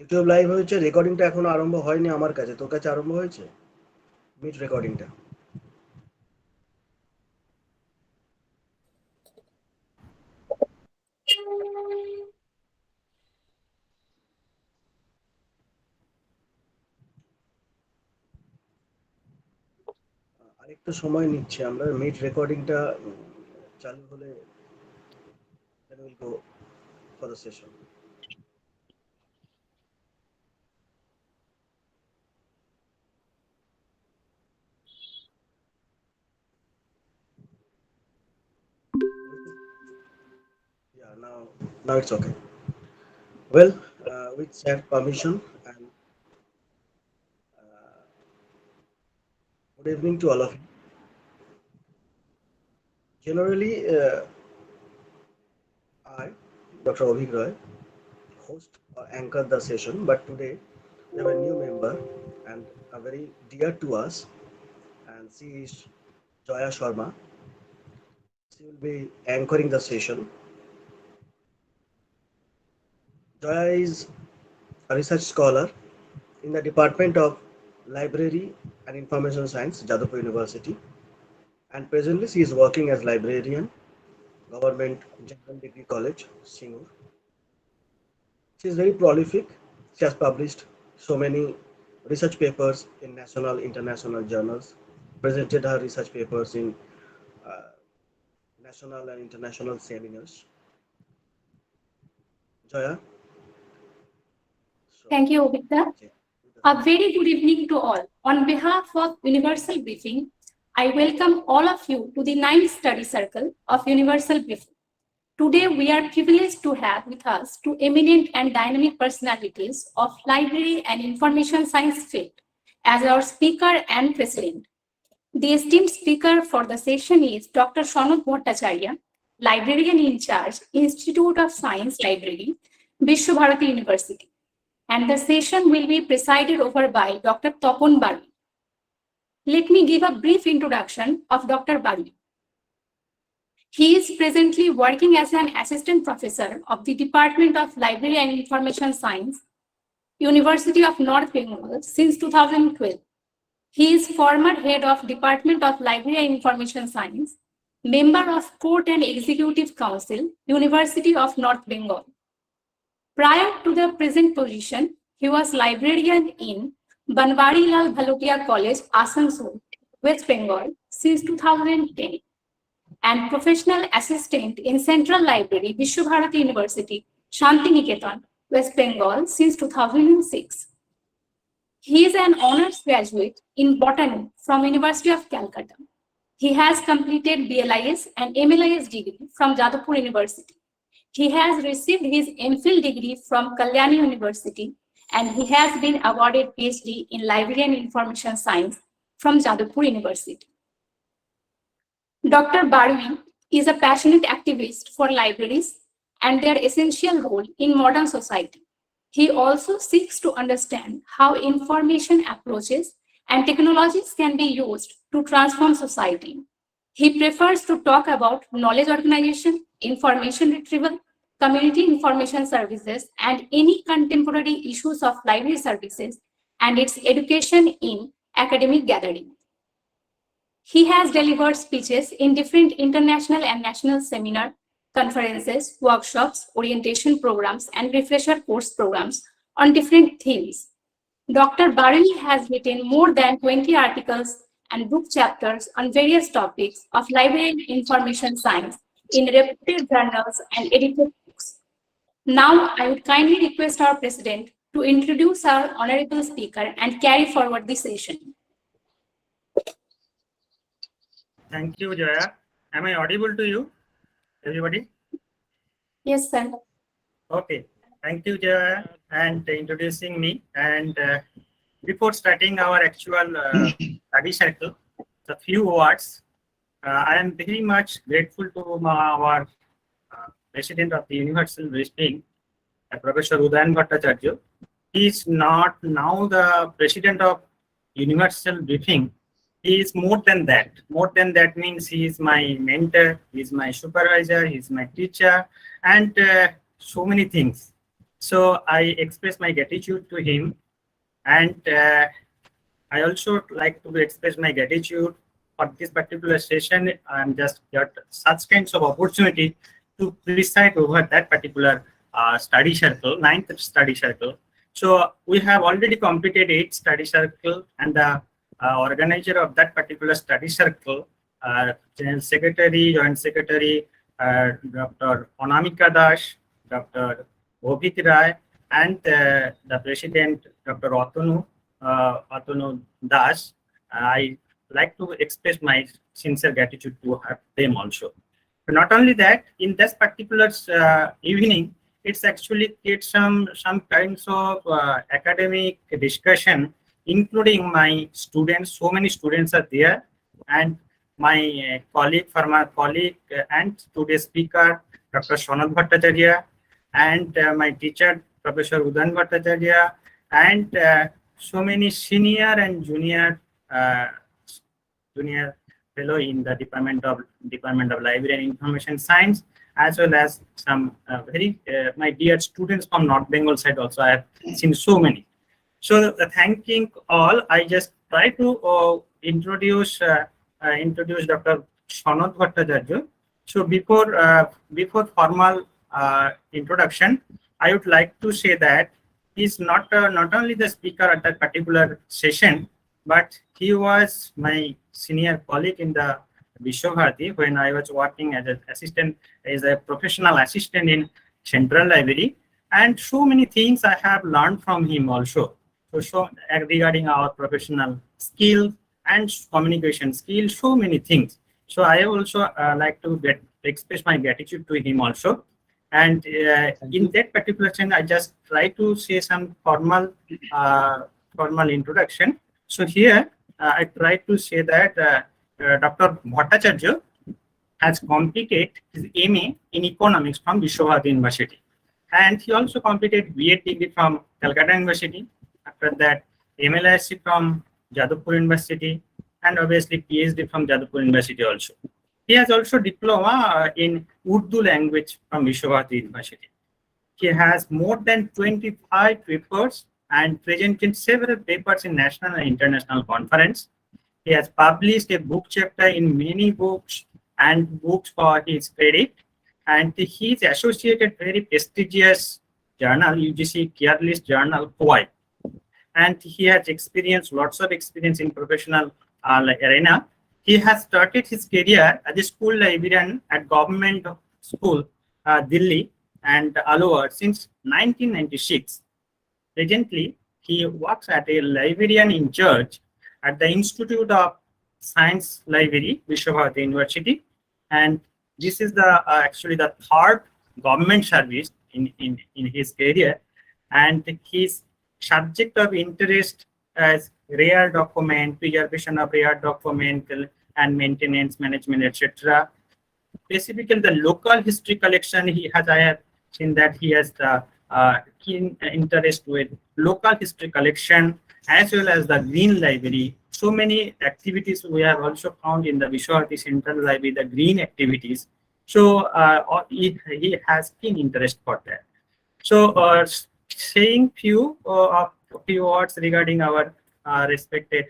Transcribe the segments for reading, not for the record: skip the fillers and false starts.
YouTube live হয়েছে, রেকর্ডিংটা এখনো আরম্ভ হয়নি আমার কাছে, তোর কাছে আরম্ভ হয়েছে মিট রেকর্ডিংটা? আরেকটু সময় নিচ্ছি আমরা, মিট রেকর্ডিংটা চালু হলে then we'll go for the session. Yeah, now it's okay. Well, with said permission and good evening to all of you. Generally, I, Dr. Avik Roy, host or anchor the session, but today we have a new member and a very dear to us, and she is Joya Sharma. She will be anchoring the session. Joya is a research scholar in the Department of Library and Information Science, Jadavpur University, and presently she is working as librarian, Government General Degree College, Singur. She is very prolific. She has published so many research papers in national, international journals, presented her research papers in uh, national and international seminars. Joya? Thank you, Obita. A very good evening to all. On behalf of Universal Briefing, I welcome all of you to the 9th study circle of Universal Briefing. Today, we are privileged to have with us two eminent and dynamic personalities of library and information science field as our speaker and president. The esteemed speaker for the session is Dr. Sanat Bhattacharya, Librarian-in-Charge, Institute of Science Library, Visva-Bharati University. And the session will be presided over by Dr. Tapan Barui. Let me give a brief introduction of Dr. Barui. He is presently working as an assistant professor of the Department of Library and Information Science, University of North Bengal since 2012. He is former head of Department of Library and Information Science, member of Court and Executive Council, University of North Bengal. Prior to the present position, he was librarian in Banwari Lal Bhalotia College, Asansol, West Bengal since 2010, and professional assistant in Central Library, Visva-Bharati University, Shantiniketan, West Bengal since 2006. He is an honors graduate in botany from University of Calcutta. He has completed BLIS and MLIS degree from Jadavpur University. He has received his MPhil degree from Kalyani University, and he has been awarded PhD in Library and Information Science from Jadavpur University. Dr. Barui is a passionate activist for libraries and their essential role in modern society. He also seeks to understand how information approaches and technologies can be used to transform society. He prefers to talk about knowledge organization, information retrieval, community information services, and any contemporary issues of library services and its education in academic gathering. He has delivered speeches in different international and national seminars, conferences, workshops, orientation programs, and refresher course programs on different themes. Dr. Barui has written more than 20 articles and book chapters on various topics of library and information science in reputed journals and edited books. Now, I would kindly request our president to introduce our honorable speaker and carry forward the session. Thank you, Joya. Am I audible to you, everybody? Yes, sir. Okay. Thank you, Joya, and introducing me. And before starting our actual study circle, a few words. I am very much grateful to our president of the Universal Briefing, Professor Udayan Bhattacharya. He is not now the president of Universal Briefing. He is more than that. More than that means he is my mentor, he is my supervisor, he is my teacher, and so many things. So I express my gratitude to him, and I also like to express my gratitude for this particular session. I'm just got such kinds of opportunity to preside over that particular study circle, ninth study circle. So we have already completed 8 study circle, and the organizer of that particular study circle, General Secretary, Joint Secretary, Dr. Anamika Das, Dr. Bhovit Rai, and the President, Dr. Atanu Das. I like to express my sincere gratitude to them also. But not only that, in this particular evening, it's actually create some kinds of academic discussion, including my students. So many students are there, and my former colleague, and today's speaker, Dr. Sanat Bhattacharya, and my teacher, Professor Udan Bhattacharya, and so many senior and uh, junior fellow in the Department of Library and Information Science, as well as some very my dear students from North Bengal side also. I have seen so many. So thanking all, I just try to introduce Dr. Sanat Bhattacharya. So before formal introduction, I would like to say that he's not only the speaker at that particular session, but he was my senior colleague in the Visva-Bharati when I was working as an assistant, as a professional assistant in Central Library, and so many things I have learned from him also. So regarding our professional skill and communication skills, so many things. So I also like to express my gratitude to him also. And in that particular sense, I just try to say some formal introduction. So here I try to say that Dr. Bhattacharya has completed his MA in economics from Visva-Bharati University, and he also completed B.Ed degree from Calcutta University. After that, MLIC from Jadavpur University, and obviously PhD from Jadavpur University also. He has also diploma in Urdu language from Visva-Bharati University. He has more than 25 papers and presented several papers in national and international conference. He has published a book chapter in many books and books for his credit, and he is associated very prestigious journal, UGC Careless Journal, Hawaii. And he has experienced lots of experience in professional arena. He has started his career as a school librarian at government school, Delhi and Alwar since 1996. Presently, he works at a librarian-in-charge at the Institute of Science Library, Visva-Bharati University, and this is the actually the third government service in his career, and his subject of interest as rare document, preservation of rare document and maintenance management, etc. Specifically, the local history collection he has. I have seen that he has the keen interest with local history collection as well as the green library. So many activities we have also found in the Visva-Bharati Central Library, the green activities. So he has keen interest for that. So saying few words regarding our respected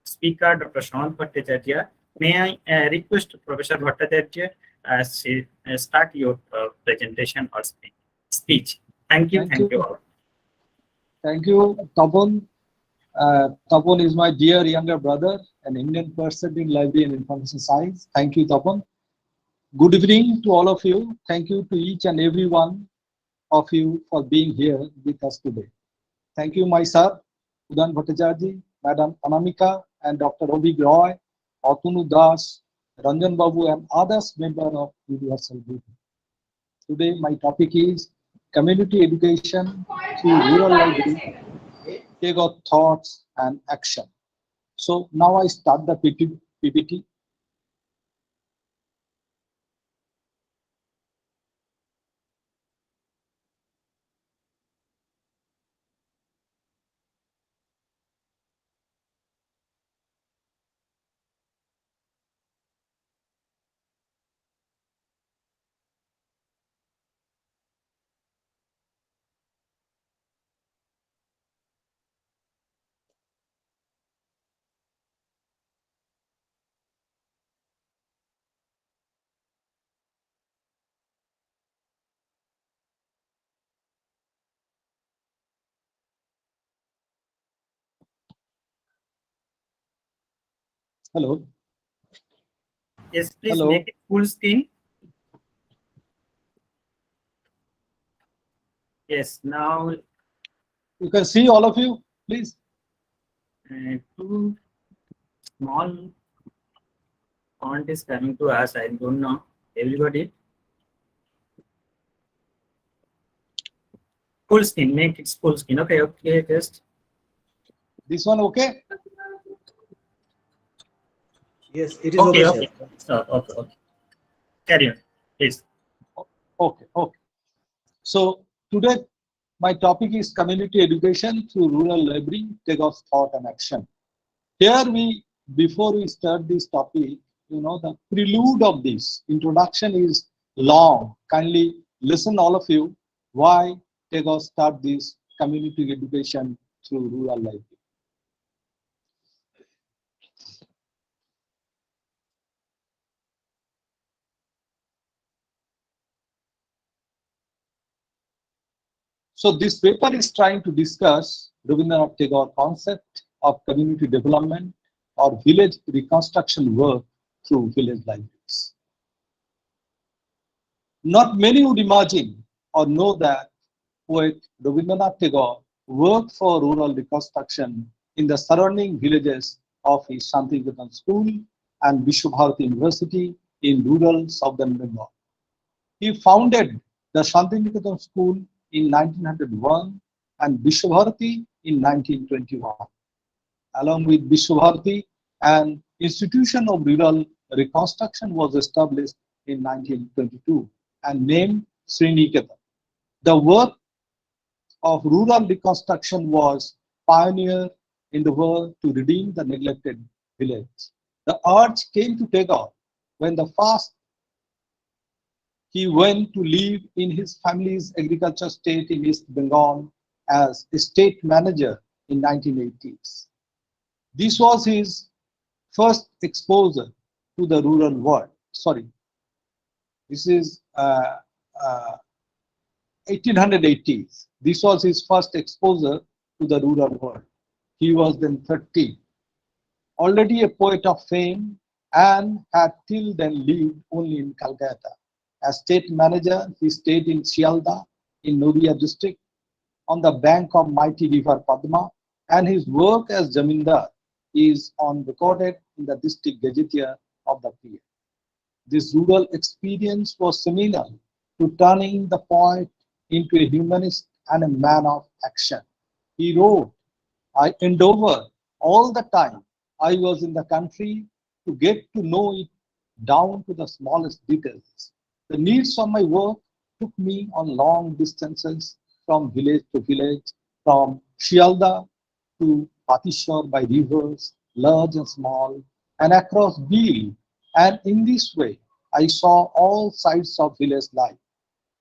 speaker, Dr. Sanat Bhattacharya. May I request Professor Bhattacharya start your presentation or speech. Thank you. Thank you all. Thank you, Tapan. Tapan is my dear younger brother, an Indian person in Library and Information Science. Thank you, Tapan. Good evening to all of you. Thank you to each and every one of you for being here with us today. Thank you, my sir, Udan Bhattacharya, Madam Anamika, and Dr. Obi Roy, Atunu Das, Ranjan Babu, and others members of Universal Briefing. Today, my topic is community education through rural library, Tagore thoughts and action. So now I start the PPT. Hello. Yes, please Hello. make it full screen. Yes, now You can see all of you, please. Too small font is coming to us. I don't know. Everybody. Full screen. Make it full screen. Okay. Okay. Just. This one okay? Yes, it is Okay. okay, sir. Okay. Stop. Okay. Okay. Carry on, please. Okay, okay. So today my topic is community education through rural library, Tagore's thought and action. Here before we start this topic, the prelude of this introduction is long. Kindly listen, all of you, why Tagore start this community education through rural library. So this paper is trying to discuss Rabindranath Tagore concept of community development or village reconstruction work through village libraries. Not many would imagine or know that poet Rabindranath Tagore worked for rural reconstruction in the surrounding villages of his Shantiniketan School and Visva-Bharati University in rural southern Bengal. He founded the Shantiniketan School in 1901 and Visva-Bharati in 1921. Along with Visva-Bharati, an institution of rural reconstruction was established in 1922 and named Sriniketan. The work of rural reconstruction was pioneer in the work to redeem the neglected village. The urge came to Tagore when he went to live in his family's agriculture state in East Bengal as a state manager in 1980s. This was his first exposure to the rural world. Sorry, this is 1880s. This was his first exposure to the rural world. He was then 30, already a poet of fame, and had till then lived only in Calcutta. As state manager, he stayed in Sialda in Nodia district on the bank of mighty river Padma, and his work as Jamindar is on recorded in the district gazetteer of the period. This rural experience was seminal to turning the poet into a humanist and a man of action. He wrote, I endeavor all the time I was in the country to get to know it down to the smallest details. The needs of my work took me on long distances from village to village, from Shialda to Patishore by rivers, large and small, and across Beel. And in this way, I saw all sides of village life.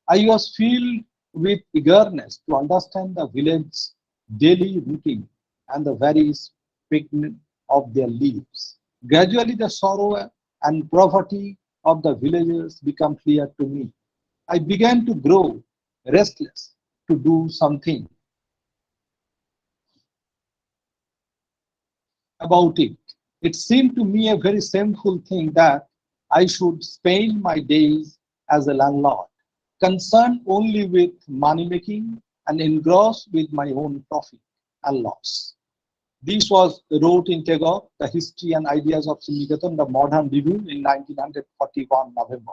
I was filled with eagerness to understand the village's daily routine and the various pigment of their lives. Gradually, the sorrow and poverty of the villagers became clear to me. I began to grow restless to do something about it. It seemed to me a very shameful thing that I should spend my days as a landlord, concerned only with money making and engrossed with my own profit and loss. This was wrote in Tagore, The History and Ideas of Sriniketan, the Modern Review in 1941 November.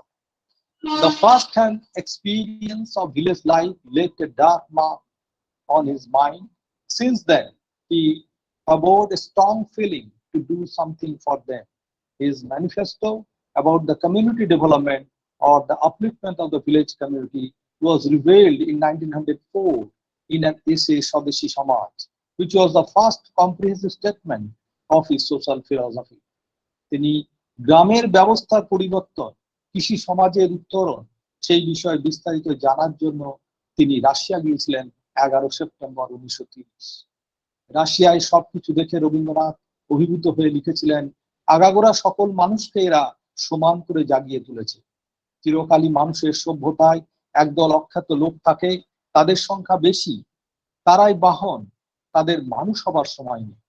The first-hand experience of village life left a dark mark on his mind. Since then, he harbored a strong feeling to do something for them. His manifesto about the community development or the upliftment of the village community was revealed in 1904 in an essay, Swadeshi Samaj, which was the first comprehensive statement of his social philosophy. তিনি গ্রামের ব্যবস্থার পরিবর্তন, কৃষি সমাজের উত্তরণ, সেই বিষয়ে বিস্তারিত জানার জন্য তিনি রাশিয়া গিয়েছিলেন 11 সেপ্টেম্বর 1930। রাশিয়ায় সবকিছু দেখে রবীন্দ্রনাথ অভিভূত হয়ে লিখেছিলেন, আগাগোড়া সকল মানুষকে এরা সমান করে জাগিয়ে তুলেছে। চিরকালই মানুষের সভ্যতায় একদল অখ্যাত লোক থাকে, তাদের সংখ্যা বেশি, তারাই বাহন, তাদের মানুষ হবার সময় নেই।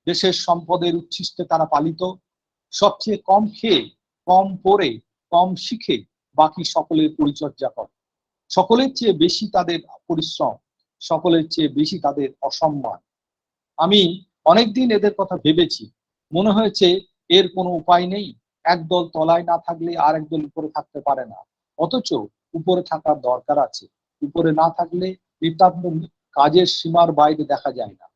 দেশের সম্পদের উচ্ছিষ্টে তারা পালিত, সবচেয়ে কম খেয়ে, কম পড়ে, কম শিখে বাকি সকলের পরিচর্যা করে। সকলের চেয়ে বেশি তাদের পরিশ্রম, সকলের চেয়ে বেশি তাদের অসম্মান। আমি অনেকদিন এদের কথা ভেবেছি, মনে হয়েছে এর কোনো উপায় নেই। একদল তলায় না থাকলে আর একদল উপরে থাকতে পারে না, অথচ উপরে থাকার দরকার আছে। উপরে না থাকলে নিতান্ত কাজের সীমার বাইরে দেখা যায় না।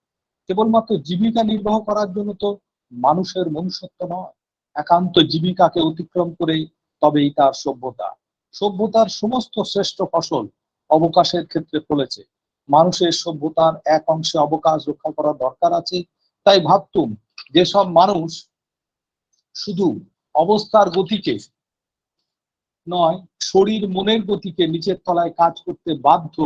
কেবলমাত্র জীবিকা নির্বাহ করার জন্য তো মানুষের মনুষ্যত্ব নয়, একান্ত জীবিকাকে অতিক্রম করে তবেই তার সভ্যতা। সভ্যতার সমস্ত শ্রেষ্ঠ ফসল অবকাশের ক্ষেত্রে ফলেছে। মানুষের সভ্যতার এক অংশে অবকাশ রক্ষা করার দরকার আছে। তাই ভাবতুম যেসব মানুষ শুধু অবস্থার গতিকে নয়, শরীর মনের গতিকে নিচের তলায় কাজ করতে বাধ্য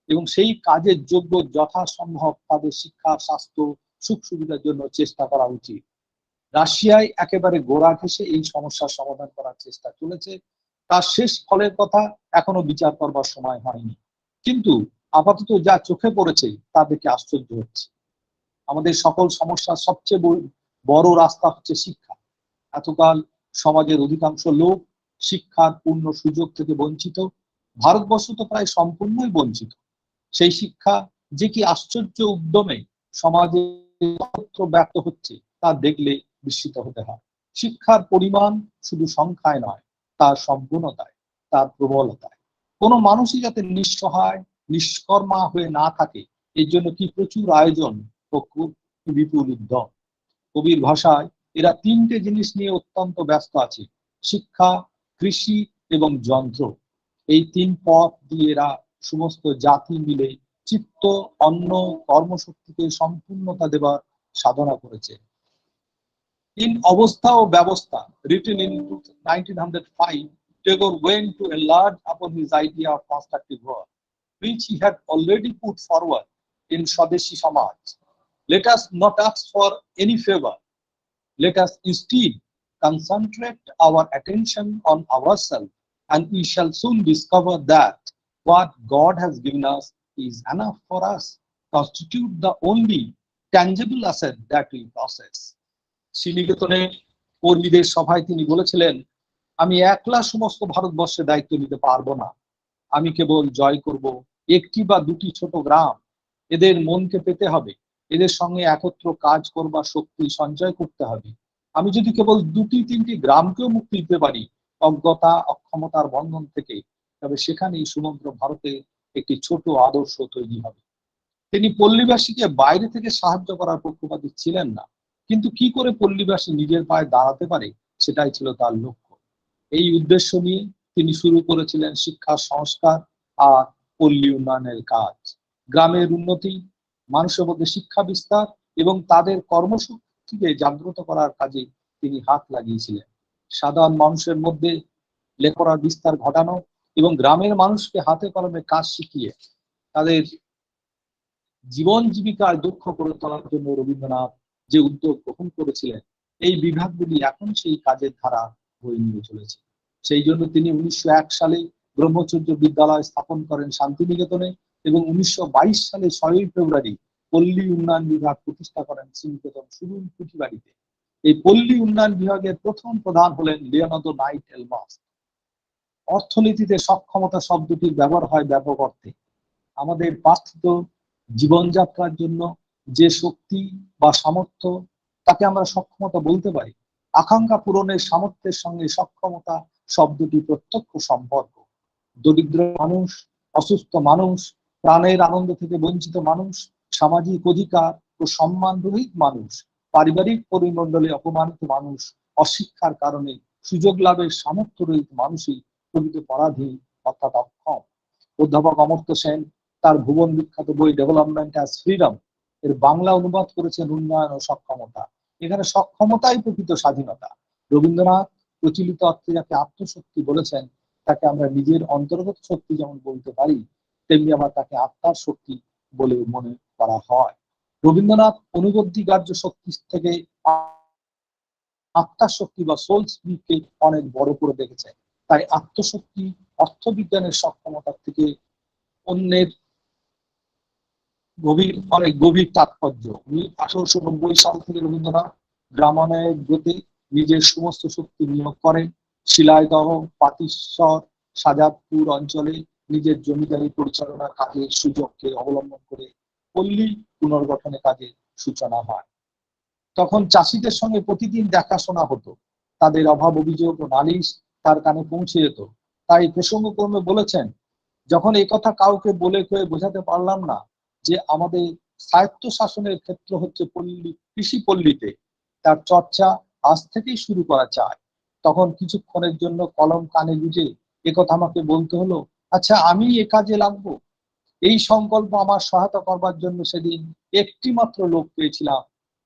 এবং সেই কাজের যোগ্য যথাসম্ভব তাদের শিক্ষা, স্বাস্থ্য, সুখ সুবিধার জন্য চেষ্টা করা উচিত। রাশিয়ায় একেবারে গোড়া ঘেঁষে এই সমস্যার সমাধান করার চেষ্টা চলেছে। তার শেষ ফলের কথা এখনো বিচার করবার সময় হয়নি, কিন্তু আপাতত যা চোখে পড়েছে তা দেখে আশ্চর্য হচ্ছে। আমাদের সকল সমস্যার সবচেয়ে বড় রাস্তা হচ্ছে শিক্ষা। এতকাল সমাজের অধিকাংশ লোক শিক্ষার পূর্ণ সুযোগ থেকে বঞ্চিত। ভারতবর্ষ তো প্রায় সম্পূর্ণই বঞ্চিত। সেই শিক্ষা যে কি আশ্চর্য উদ্যমে সমাজে ব্যক্ত হচ্ছে তা দেখলে বিস্মিত হতে হয়। শিক্ষার পরিমাণ শুধু সংখ্যায় নয়, তার সম্পূর্ণতায়, তার প্রবলতায়। কোনো মানুষই যাতে নিঃসহায়, নিষ্কর্মা হয়ে না থাকে, এর জন্য কি প্রচুর আয়োজন ও বিপুল উদ্যম। কবির ভাষায় এরা তিনটে জিনিস নিয়ে অত্যন্ত ব্যস্ত আছে: শিক্ষা, কৃষি এবং যন্ত্র। এই তিন পথ দিয়ে এরা সমস্ত জাতি মিলে চিত্ত, অন্ন, কর্মশক্তিকে সম্পূর্ণতা দেবার সাধনা করেছে। In অবস্থা ও ব্যবস্থা, written in 1905, Tagore went to enlarge upon his idea of constructive work, which he had already put forward in Swadeshi Samaj. Let us not ask for any favor. Let us instead concentrate our attention on ourselves, and we shall soon discover that what God has given us is enough for us, constitute the only tangible asset that we possess. শ্রীনিকেতনে কর্মীদের সভায় তিনি বলেছিলেন, আমি একলা সমস্ত ভারতবর্ষের দায়িত্ব নিতে পারবো না। আমি কেবল জয় করব একটি বা দুটি ছোট গ্রাম। এদের মনকে পেতে হবে, এদের সঙ্গে একত্র কাজ করবার শক্তি সঞ্চয় করতে হবে। আমি যদি কেবল দুটি তিনটি গ্রামকেও মুক্তি দিতে পারি অজ্ঞতা, অক্ষমতার বন্ধন থেকে, তবে সেখানেই সমগ্র ভারতে একটি ছোট আদর্শ তৈরি হবে। তিনি পল্লীবাসীকে বাইরে থেকে সাহায্য করার পক্ষপাতী ছিলেন না, কিন্তু কি করে পল্লীবাসী নিজের পায়ে দাঁড়াতে পারে সেটাই ছিল তার লক্ষ্য। এই উদ্দেশ্য নিয়ে তিনি শুরু করেছিলেন শিক্ষার সংস্কার আর পল্লী উন্নয়নের কাজ। গ্রামের উন্নতি, মানুষের মধ্যে শিক্ষা বিস্তার এবং তাদের কর্মশক্তিকে জাগ্রত করার কাজে তিনি হাত লাগিয়েছিলেন। সাধারণ মানুষের মধ্যে লেখাপড়ার বিস্তার ঘটানো এবং গ্রামের মানুষকে হাতে কলমে কাজ শিখিয়ে তাদের জীবন জীবিকার দক্ষ করে তোলার জন্য রবীন্দ্রনাথ যে উদ্যোগ গ্রহণ করেছিলেন, এই বিভাগগুলি এখন সেই কাজের ধারা বয়ে নিয়ে চলেছে। সেই জন্য তিনি 1901 সালে ব্রহ্মচর্য বিদ্যালয় স্থাপন করেন শান্তিনিকেতনে এবং 1922 সালে 6ই ফেব্রুয়ারি পল্লী উন্নয়ন বিভাগ প্রতিষ্ঠা করেন শ্রীনিকেতন সুরুল কুঠিবাড়িতে। এই পল্লী উন্নয়ন বিভাগের প্রথম প্রধান হলেন লিওনার্দো নাইট এলমাস। অর্থনীতিতে সক্ষমতা শব্দটির ব্যবহার হয় ব্যাপক অর্থে। আমাদের পার্থিত জীবনযাত্রার জন্য যে শক্তি বা সামর্থ্য, তাকে আমরা সক্ষমতা বলতে পারি। আকাঙ্ক্ষা পূরণের সামর্থ্যের সঙ্গে সক্ষমতা শব্দটি প্রত্যক্ষ সম্পর্ক। দরিদ্র মানুষ, অসুস্থ মানুষ, প্রাণের আনন্দ থেকে বঞ্চিত মানুষ, সামাজিক অধিকার ও সম্মান রহিত মানুষ, পারিবারিক পরিমণ্ডলে অপমানিত মানুষ, অশিক্ষার কারণে সুযোগ লাভের সামর্থ্য রহিত মানুষই প্রকৃত পরাধীন অর্থাৎ অক্ষম। অধ্যাপক অমর্ত্য সেন তার ভুবন বিখ্যাত বই ডেভেলপমেন্ট অ্যাজ ফ্রিডম এর বাংলা অনুবাদ করেছেন উন্নয়ন ও সক্ষমতা। এখানে সক্ষমতাই প্রকৃত স্বাধীনতা। রবীন্দ্রনাথ প্রচলিত অর্থে যাকে আত্মশক্তি বলেছেন, তাকে আমরা নিজের অন্তর্গত শক্তি যেমন বলতে পারি, তেমনি আবার তাকে আত্মার শক্তি বলে মনে করা হয়। রবীন্দ্রনাথ অনুবদ্ধী গ্রাহ্য শক্তি থেকে আত্মার শক্তি বা সোল স্পিরিটকে অনেক বড় করে দেখেছেন। তাই আত্মশক্তি অর্থবিজ্ঞানের সক্ষমতার থেকে অন্যের অনেক গভীর তাৎপর্য। 1890 সাল থেকে রবীন্দ্রনাথ গ্রামায়ণের ব্রতে নিজের সমস্ত শক্তি নিয়োগ করেন। শিলাইদহ, পাতিশ্বর, সাজাদপুর অঞ্চলে নিজের জমিদারি পরিচালনার কাজের সুযোগকে অবলম্বন করে পল্লী পুনর্গঠনের কাজের সূচনা হয়। তখন চাষিদের সঙ্গে প্রতিদিন দেখাশোনা হতো, তাদের অভাব অভিযোগ ও নালিশ তার কানে পৌঁছে যেত। তাই প্রসঙ্গক্রমে বলেছেন, যখন এই কথা কাউকে বলে কয়ে বোঝাতে পারলাম না যে আমাদের স্বায়ত্ত শাসনের ক্ষেত্র হচ্ছে পল্লী, কৃষি পল্লীতে, তার চর্চা আজ থেকেই শুরু করা চাই, তখন কিছুক্ষণের জন্য কলম কানে গুঁজে একথা আমাকে বলতে হলো, আচ্ছা আমি এ কাজে লাগবো। এই সংকল্প আমার সহায়তা করবার জন্য সেদিন একটি মাত্র লোক পেয়েছিলাম,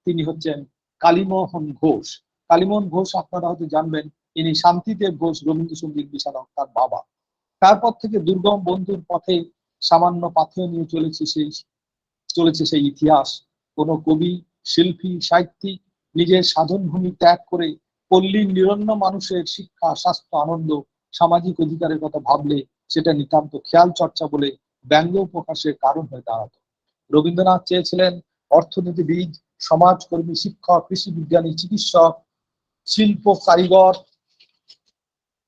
তিনি হচ্ছেন কালীমোহন ঘোষ। কালীমোহন ঘোষ আপনারা হয়তো জানবেন, ইনি শান্তিদেব ঘোষ রবীন্দ্রসঙ্গীত বিশারদ, তার বাবা। তারপর থেকে দুর্গম বন্ধুর পথে সামান্য পাথেয় নিয়ে চলেছে সেই ইতিহাস। কোন কবি, শিল্পী, সাহিত্যিক নিজের সাধনভূমি ত্যাগ করে পল্লীর নিরন্ন মানুষের শিক্ষা, স্বাস্থ্য, আনন্দ, সামাজিক অধিকারের কথা ভাবলে সেটা নিতান্ত খেয়াল চর্চা বলে ব্যঙ্গ প্রকাশের কারণ হয়ে দাঁড়াতো। রবীন্দ্রনাথ চেয়েছিলেন অর্থনীতিবিদ, সমাজকর্মী, শিক্ষক, কৃষি বিজ্ঞানী, চিকিৎসক, শিল্প কারিগর,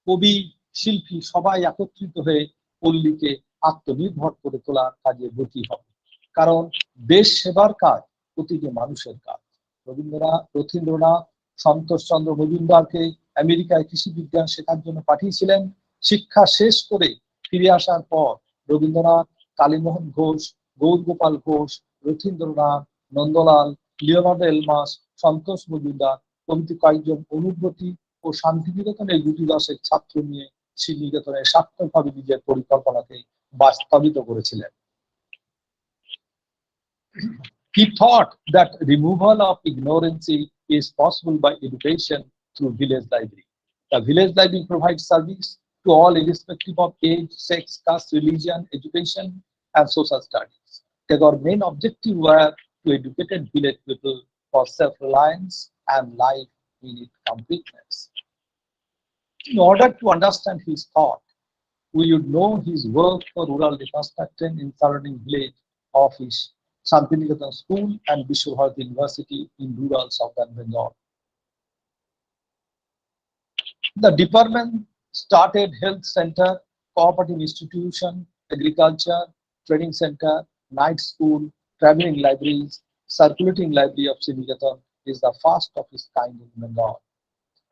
কবি, শিল্পী সবাই একত্রিত হয়ে পল্লীকে আত্মনির্ভর করে তোলার কাজে ব্রতী হবে, কারণ দেশ সেবার কাজ প্রতিটি মানুষের কাজ। রথীন্দ্রনাথ সন্তোষচন্দ্র মজুমদারকে আমেরিকায় কৃষি বিজ্ঞান শেখার জন্য পাঠিয়েছিলেন। শিক্ষা শেষ করে ফিরে আসার পর রবীন্দ্রনাথ, কালীমোহন ঘোষ, গৌরগোপাল ঘোষ, রথীন্দ্রনাথ, নন্দলাল, লিওনার্দো এলমাস, সন্তোষ মজুমদার প্রভৃতি কয়েকজন অনুব্রতী ও শান্তিনিকেতনের গুটিদশেক ছাত্র নিয়ে শ্রীনিকেতনে সার্থকভাবে নিজের পরিকল্পনাকে বাস্তবায়িত করেছিলেন। He thought that removal of ignorancy is possible by education through village library. The village library provides service to all irrespective of age, sex, caste, religion, education, and social studies. Tagore's main objective were to educate village people for self-reliance and life in its completeness. In order to understand his thought, we would know his work for rural reconstruction in surrounding village of his Santiniketan School and Visva-Bharati University in rural southern Bengal. The department started health center, cooperative institution, agriculture, training center, night school, traveling libraries. Circulating library of Santiniketan is the first of its kind in Bengal.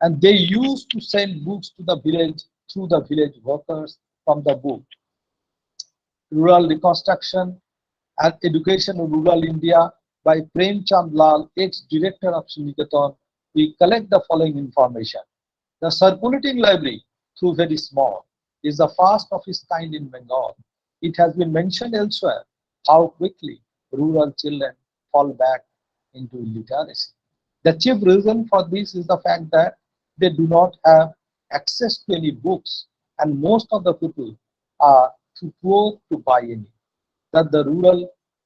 And they used to send books to the village through the village workers from the book Rural Reconstruction and Education in Rural India by Premchand Lal, ex-director of Santiniketan. We collect the following information. The circulating library, though very small, is the first of its kind in Bengal. It has been mentioned elsewhere how quickly rural children fall back into illiteracy. The chief reason for this is the fact that they do not have access to any books, and most of the people are too poor to buy any. That the rural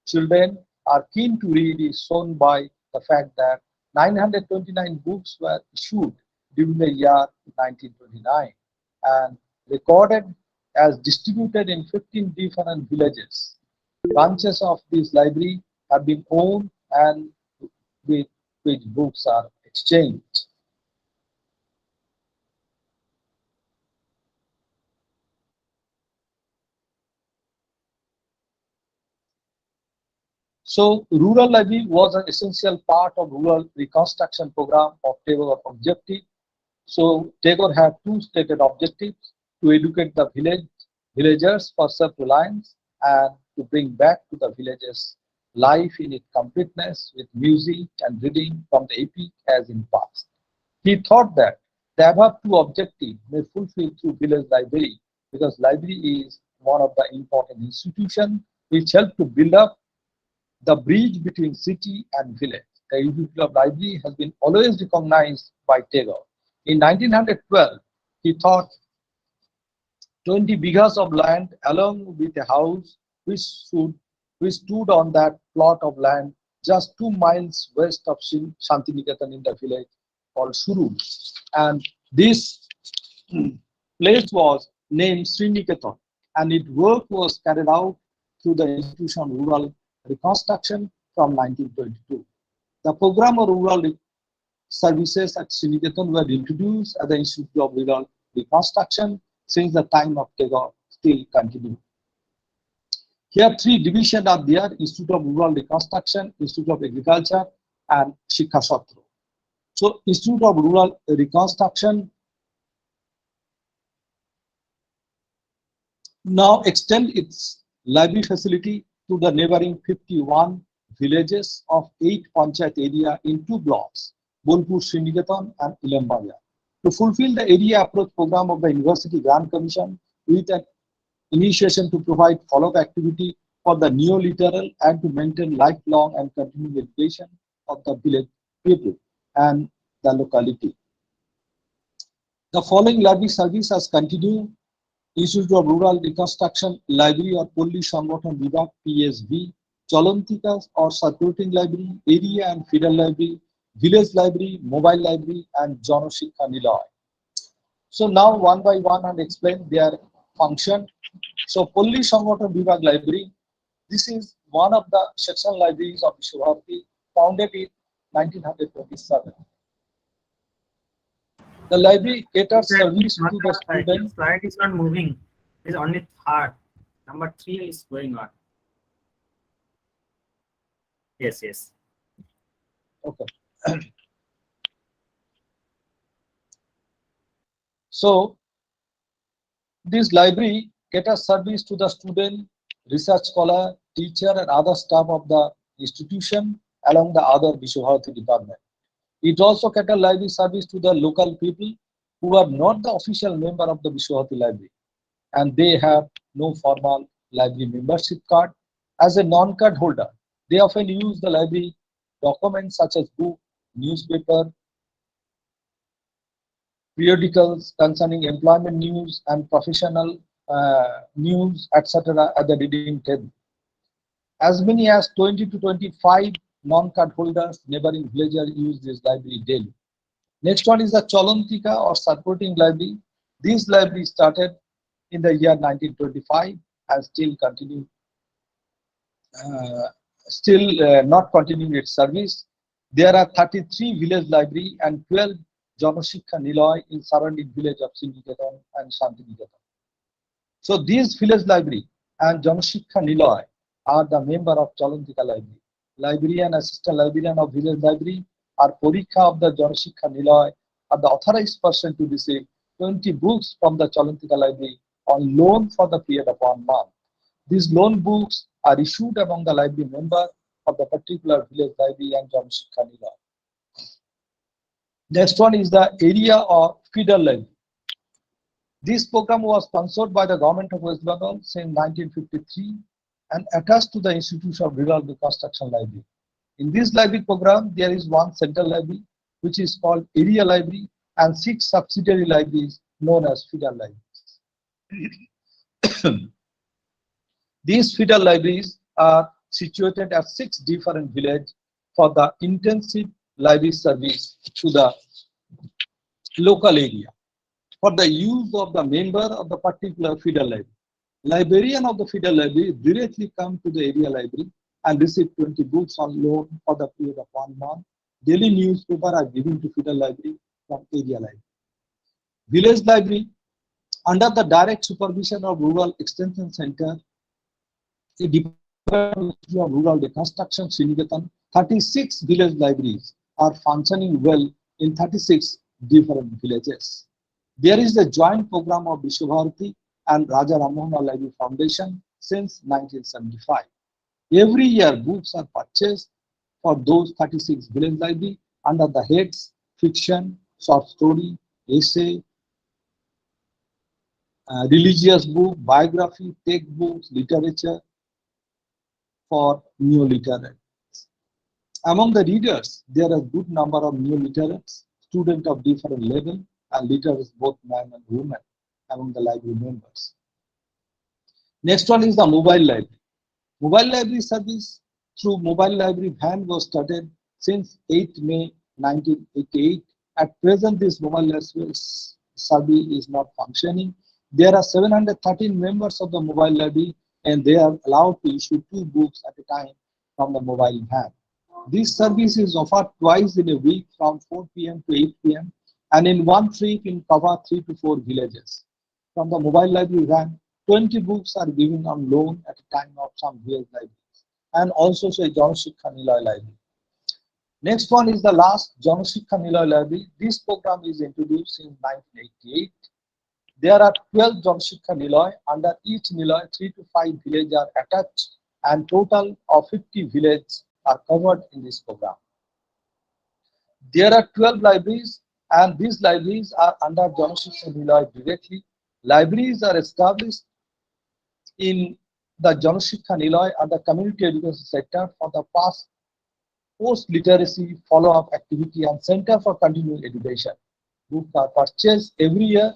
children are keen to read is shown by the fact that 929 books were issued during the year 1929 and recorded as distributed in 15 different villages. Branches of this library have been owned and with which books are exchanged. So rural library was an essential part of rural reconstruction program of Tagore objective. So Tagore had two stated objectives: to educate the villagers for self-reliance and to bring back to the villages life in its completeness with music and reading from the epic as in past. He thought that the above two objectives may fulfill through village library because library is one of the important institutions which help to build up the bridge between city and village. The utility of library has been always recognized by Tagore. In 1912, he thought 20 bighas of land along with a house which stood on that plot of land just 2 miles west of Santiniketan in the village called Shuru. And this place was named Sriniketan, and its work was carried out through the institution of rural reconstruction from 1922. The program of rural services at Sriniketan were introduced at the Institute of Rural Reconstruction since the time of Tagore still continue. Here 3 divisions are there: Institute of Rural Reconstruction, Institute of Agriculture, and Shikha Satra. So Institute of Rural Reconstruction now extend its library facility to the neighboring 51 villages of 8 panchayat area in 2 blocks, Bolpur, Sriniketan, and Ilambaya, to fulfill the area approach program of the University Grant Commission with an initiation to provide follow-up activity for the neo-literal and to maintain lifelong and continuing education of the village people and the locality. The following library service has continued: Institute of Rural Reconstruction Library or Polli Sangothan Vibhag PSV, Chalantika or Circulating Library, Area and Feeder Library, Village Library, Mobile Library, and Janashikha Niloy. So now one by one I'll explain their function. So Polli Sangothan Vibhag Library, this is one of the section libraries of Visva-Bharati, founded in 1927. The library caters service to the students. Slide is not moving. It's only third. Number 3 is going on. Yes, yes. Okay. So this library caters service to the student, research scholar, teacher, and other staff of the institution along the other Visva-Bharati department. It also caters library service to the local people who are not the official member of the Visva-Bharati library, and they have no formal library membership card. As a non-card holder, they often use the library documents such as book, newspaper, periodicals concerning employment news and professional news, etc. at the reading table. As many as 20 to 25 non-card holders neighboring villagers use this library daily. Next one is the Chalantika or Circulating Library. This library started in the year 1925 and still continue, not continuing its service. There are 33 village library and 12 Janashikha Niloy in surrounding village of Sriniketan and Shantiniketan. So these village library and Janashikha Niloy are the member of Chalantika Library. Librarian, assistant librarian of village library or Porikha of the Janashikha Niloy are the authorized person to receive 20 books from the Chalantika Library on loan for the period of 1 month. These loan books are issued among the library member of the particular village library and Janashikha Niloy. Next one is the area or feeder library. This program was sponsored by the government of West Bengal since 1953 and attached to the Institute of Rural Reconstruction Library. In this library program, there is one central library which is called Area Library and 6 subsidiary libraries known as feeder libraries. These feeder libraries are situated at 6 different villages for the intensive library service to the local area for the use of the member of the particular feeder library. Librarian of the feeder library directly come to the area library and receive 20 books on loan for the period of 1 month. Daily newspaper are given to feeder library from area library. Village library, under the direct supervision of Rural Extension Center, a Department of Rural Reconstruction, Sriniketan, 36 village libraries are functioning well in 36 different villages. There is a joint program of Visva-Bharati and Raja Rammohana Library Foundation since 1975. Every year, books are purchased for those 36 village libraries under the heads fiction, short story, essay, religious book, biography, textbooks, literature for neo-literates. Among the readers, there are a good number of neo-literates, students of different level, and literates both men and women among the library members. Next one is the mobile library. Mobile library service through mobile library van was started since 8 May 1988. At present, this mobile library service is not functioning. There are 713 members of the mobile library and they are allowed to issue 2 books at a time from the mobile van. This service is offered twice in a week from 4 p.m. to 8 p.m. and in one trip in cover 3 to 4 villages. From the mobile library van, 20 books are given on loan at a time of some village libraries and also say Janashikha Niloy Library. Next one is the last Janashikha Niloy Library. This program is introduced in 1988. There are 12 Janashikha Niloy. Under each Niloy, 3 to 5 villages are attached and total of 50 villages are covered in this program. There are 12 libraries and these libraries are under Janashikha Niloy directly. Libraries are established in the Janashikha Niloy and the community education sector for the past post-literacy follow-up activity and center for continuing education. Books are purchased every year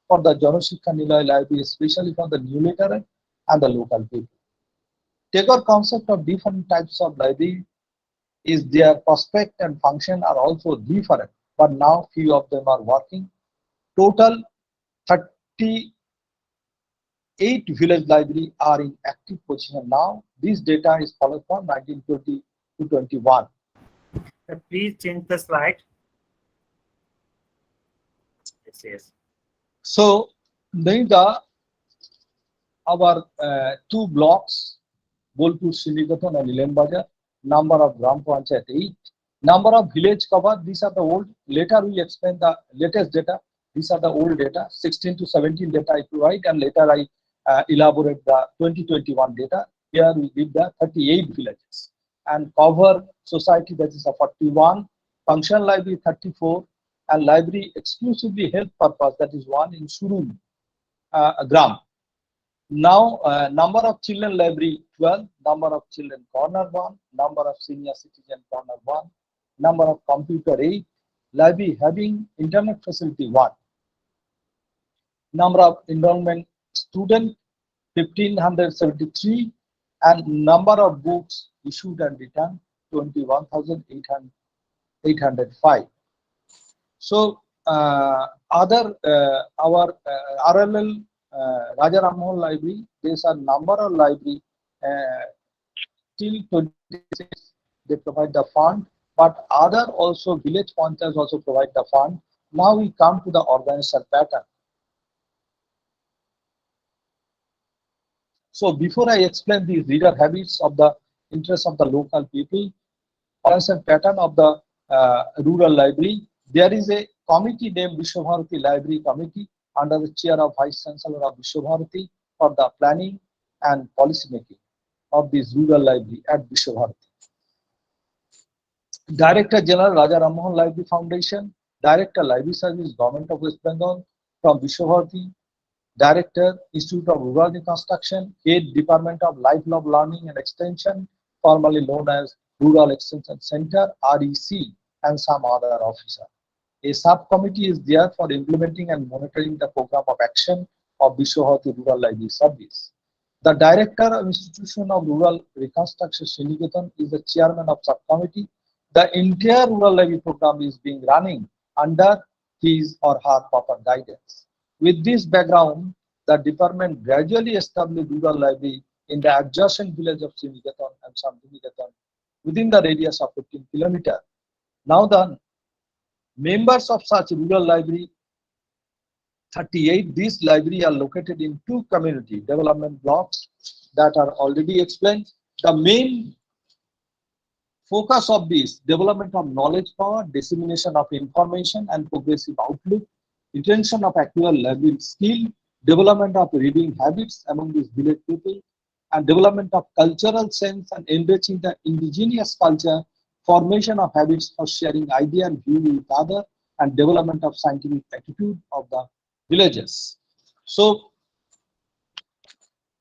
for the Janashikha Niloy Library, especially for the new literate and the local people. Tagore concept of different types of library is their prospect and function are also different, but now few of them are working. Total 38 village library are in active position now. This data is followed from 1920 to 21. Please change the slide. Yes. So, our two blocks, Bolpur, Sindikatan and Ilen Bajar, number of Gram Panchayat 8, number of village cover, these are the old, later we explain the latest data, these are the old data, 16 to 17 data I provide and later I elaborate the 2021 data. Here we give the 38 villages and cover society that is a 41, functional library 34 and library exclusively health purpose that is 1 in Surum Gram. Now, number of children library 12, number of children corner 1, number of senior citizen corner 1, number of computer 8, library having internet facility 1, number of enrollment student 1573 and number of books issued and returned 21,805. So our RLL Raja Ram Mohan Library, there's a number of library till 26 they provide the fund, but other also village panchayats also provide the fund. Now we come to the organization pattern. So before I explain the reader habits of the interest of the local people, organization pattern of the rural library, there is a committee named Visva-Bharati Library Committee under the chair of Vice Chancellor of Visva-Bharati for the planning and policy making of this rural library at Visva-Bharati. Director General Raja Ram Mohan Library Foundation, Director Library Service Government of West Bengal from Visva-Bharati, Director Institute of Rural Reconstruction, Head Department of Lifelong Learning and Extension, formerly known as Rural Extension Center (REC), and some other officer. A subcommittee is there for implementing and monitoring the program of action of Visva-Bharati Rural Library Service. The Director of Institution of Rural Reconstruction Sindikatan is the chairman of subcommittee. The entire rural library program is being running under his or her proper guidance. With this background, the department gradually established rural library in the adjacent village of Sindikatan and Sandikatan within the radius of 15 kilometers. Now the members of such rural library 38, these libraries are located in two community development blocks that are already explained. The main focus of this development of knowledge power, dissemination of information and progressive outlook, retention of actual library skill, development of reading habits among these village people, and development of cultural sense and enriching the indigenous culture, formation of habits for sharing idea and view with other, and development of scientific attitude of the villages. So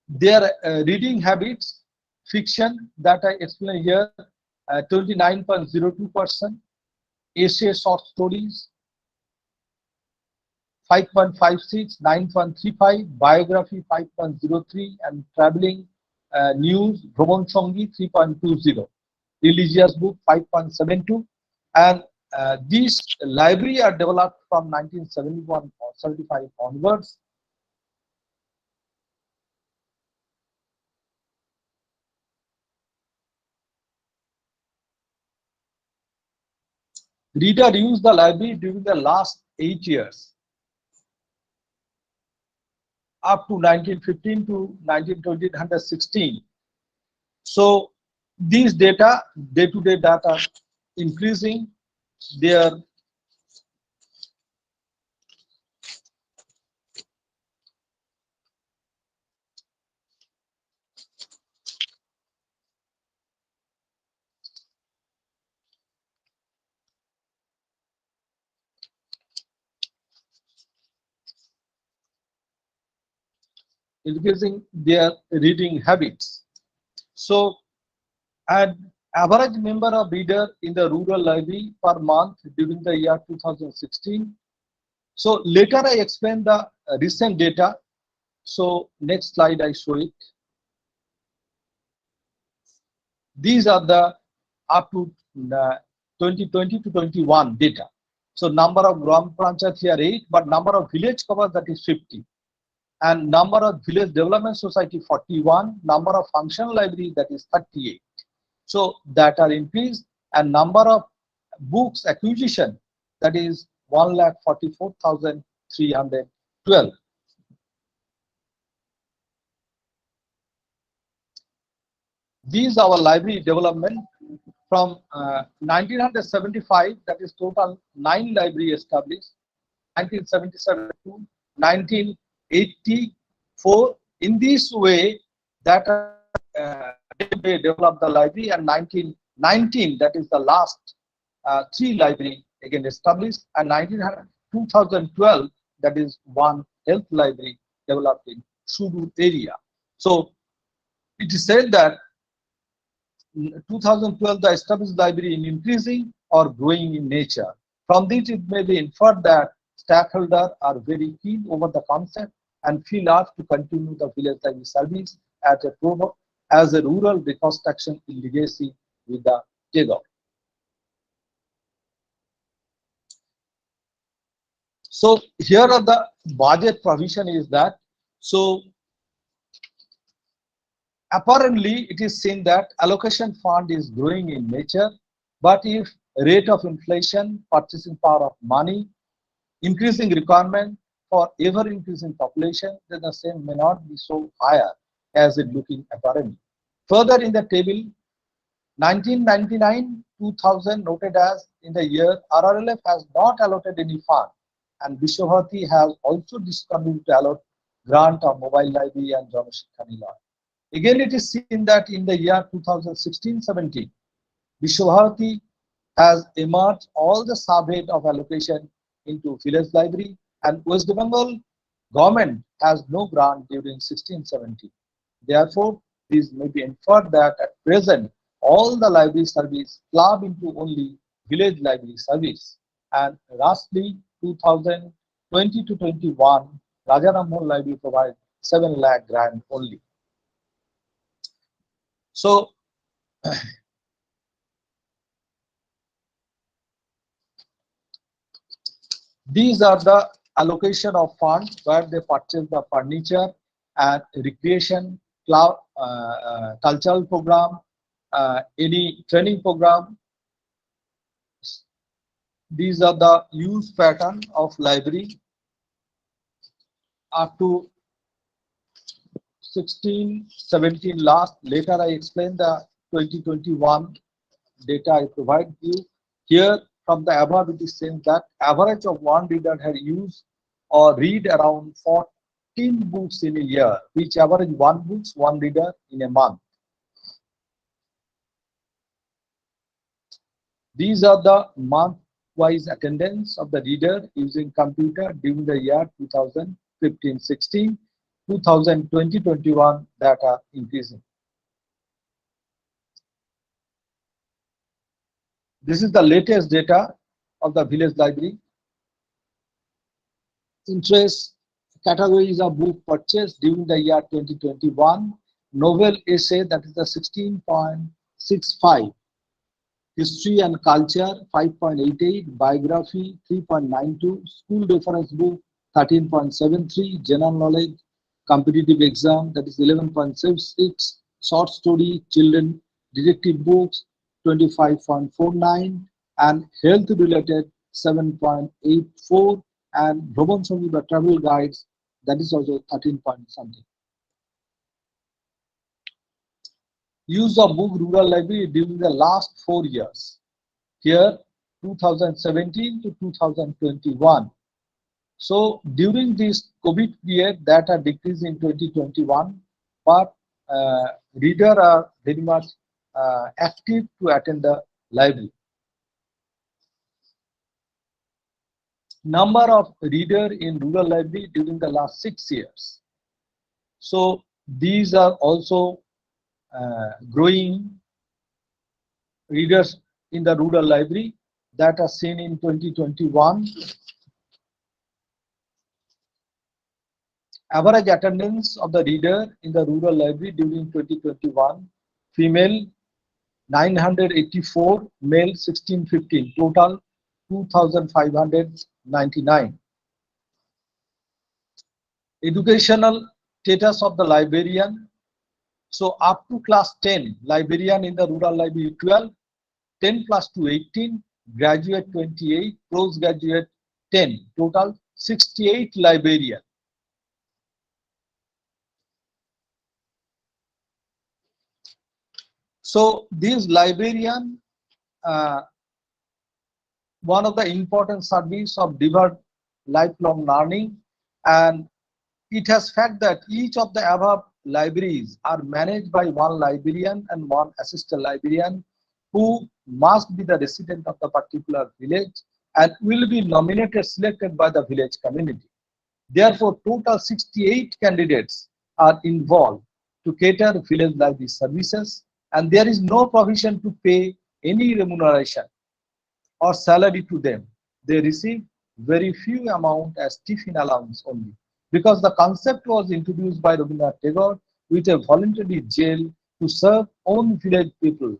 their reading habits, fiction that I explain here, 29.02%, essay short stories 5.56, 9.35, biography 5.03, and traveling news, Bhraman Sangi 3.20, religious book 5.72, and these library are developed from 1971 or 75 onwards. reader used the library during the last 8 years, up to 1915 to 1920, 116. So these data, day-to-day data, increasing their reading habits. So, an average number of reader in the rural library per month during the year 2016. So later I explain the recent data. So next slide I show it. These are the up to 2020 to 21 data. So number of Gram Panchayat here 8, but number of village covers, that is 50. And number of village development society 41, number of functional library, that is 38. So that are increased, and number of books acquisition, that is 1,44,312. These are our library development from 1975, that is total 9 library established, 1977 to 1984. In this way, that they developed the library, and 1919, that is the last 3 library again established, and 2012, that is 1 health library developed in Sudur area. So it is said that 2012 the established library in increasing or growing in nature. From this it may be inferred that stakeholders are very keen over the concept and feel asked to continue the village library service as a rural reconstruction in legacy with the Tagore. So here are the budget provision is that, so apparently it is seen that allocation fund is growing in nature, but if rate of inflation, purchasing power of money, increasing requirement for ever increasing population, then the same may not be so higher as it looking apparently. Further in the table, 1999-2000 noted as in the year RRLF has not allotted any fund, and Visva-Bharati has also discontinued to allot grant of mobile library and Janashikhani law. Again, it is seen that in the year 2016-17, Visva-Bharati has emerged all the subhead of allocation into village library, and West Bengal government has no grant during 16-17. Therefore, this may be inferred that at present all the library service club into only village library service, and lastly 2020 to 21 Rajarammohan Library provides 7 lakh grant only. So these are the allocation of funds where they purchase the furniture and recreation, cultural program, any training program. These are the use pattern of library up to 16-17 last. Later I explain the 2021 data I provide you. Here from the above it is saying that average of one reader had used or read around 14 books in a year, which average 1 book, 1 reader in a month. These are the month-wise attendance of the reader using computer during the year 2015-16, 2020-21 data increasing. This is the latest data of the village library. Interest categories of book purchased during the year 2021. Novel essay, that is the 16.65. History and culture 5.88. Biography 3.92. School reference book 13.73. General knowledge competitive exam, that is 11.76. Short story children detective books 25.49, and health related 7.84, and Bhraman Sangi, the travel guides, that is also 13 point something. Use of book rural library during the last 4 years. Here 2017 to 2021. So during this COVID period, that are decreased in 2021, but reader are very much active to attend the library. Number of reader in rural library during the last 6 years. So these are also growing readers in the rural library that are seen in 2021. Average attendance of the reader in the rural library during 2021, female 984, male 1615, total 2599. Educational status of the librarian. So up to class 10, librarian in the rural library 12, 10 plus 2 18, graduate 28, postgraduate 10, total 68 librarian. So this librarian, one of the important service of developed lifelong learning, and it has fact that each of the above libraries are managed by one librarian and one assistant librarian who must be the resident of the particular village and will be nominated, selected by the village community. Therefore, total 68 candidates are involved to cater village library services, and there is no provision to pay any remuneration or salary to them. They receive very few amount as tiffin allowance only, because the concept was introduced by Rabindranath Tagore with a voluntary jail to serve own village people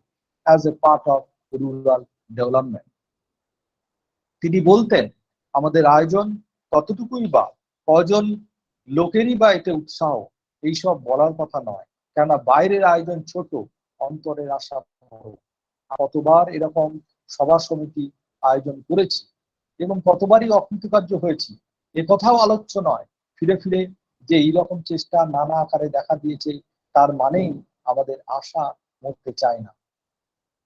as a part of rural development. তিনি বলতেন, আমাদের আয়োজন কতটুকুই বা কজন লোকেরই বা এতে উৎসাহ, এইসব বলার কথা নয়, কেননা বাইরের আয়োজন ছোট, অন্তরের আশা বড়। কতবার এরকম সভা সমিতি আয়োজন করেছি এবং কতবারই অকৃতকার্য হয়েছি, এ কথাও আলোচ্য নয়। ফিরে ফিরে যে এইরকম চেষ্টা নানা আকারে দেখা দিয়েছে, তার মানেই আমাদের আশা মরতে চায় না,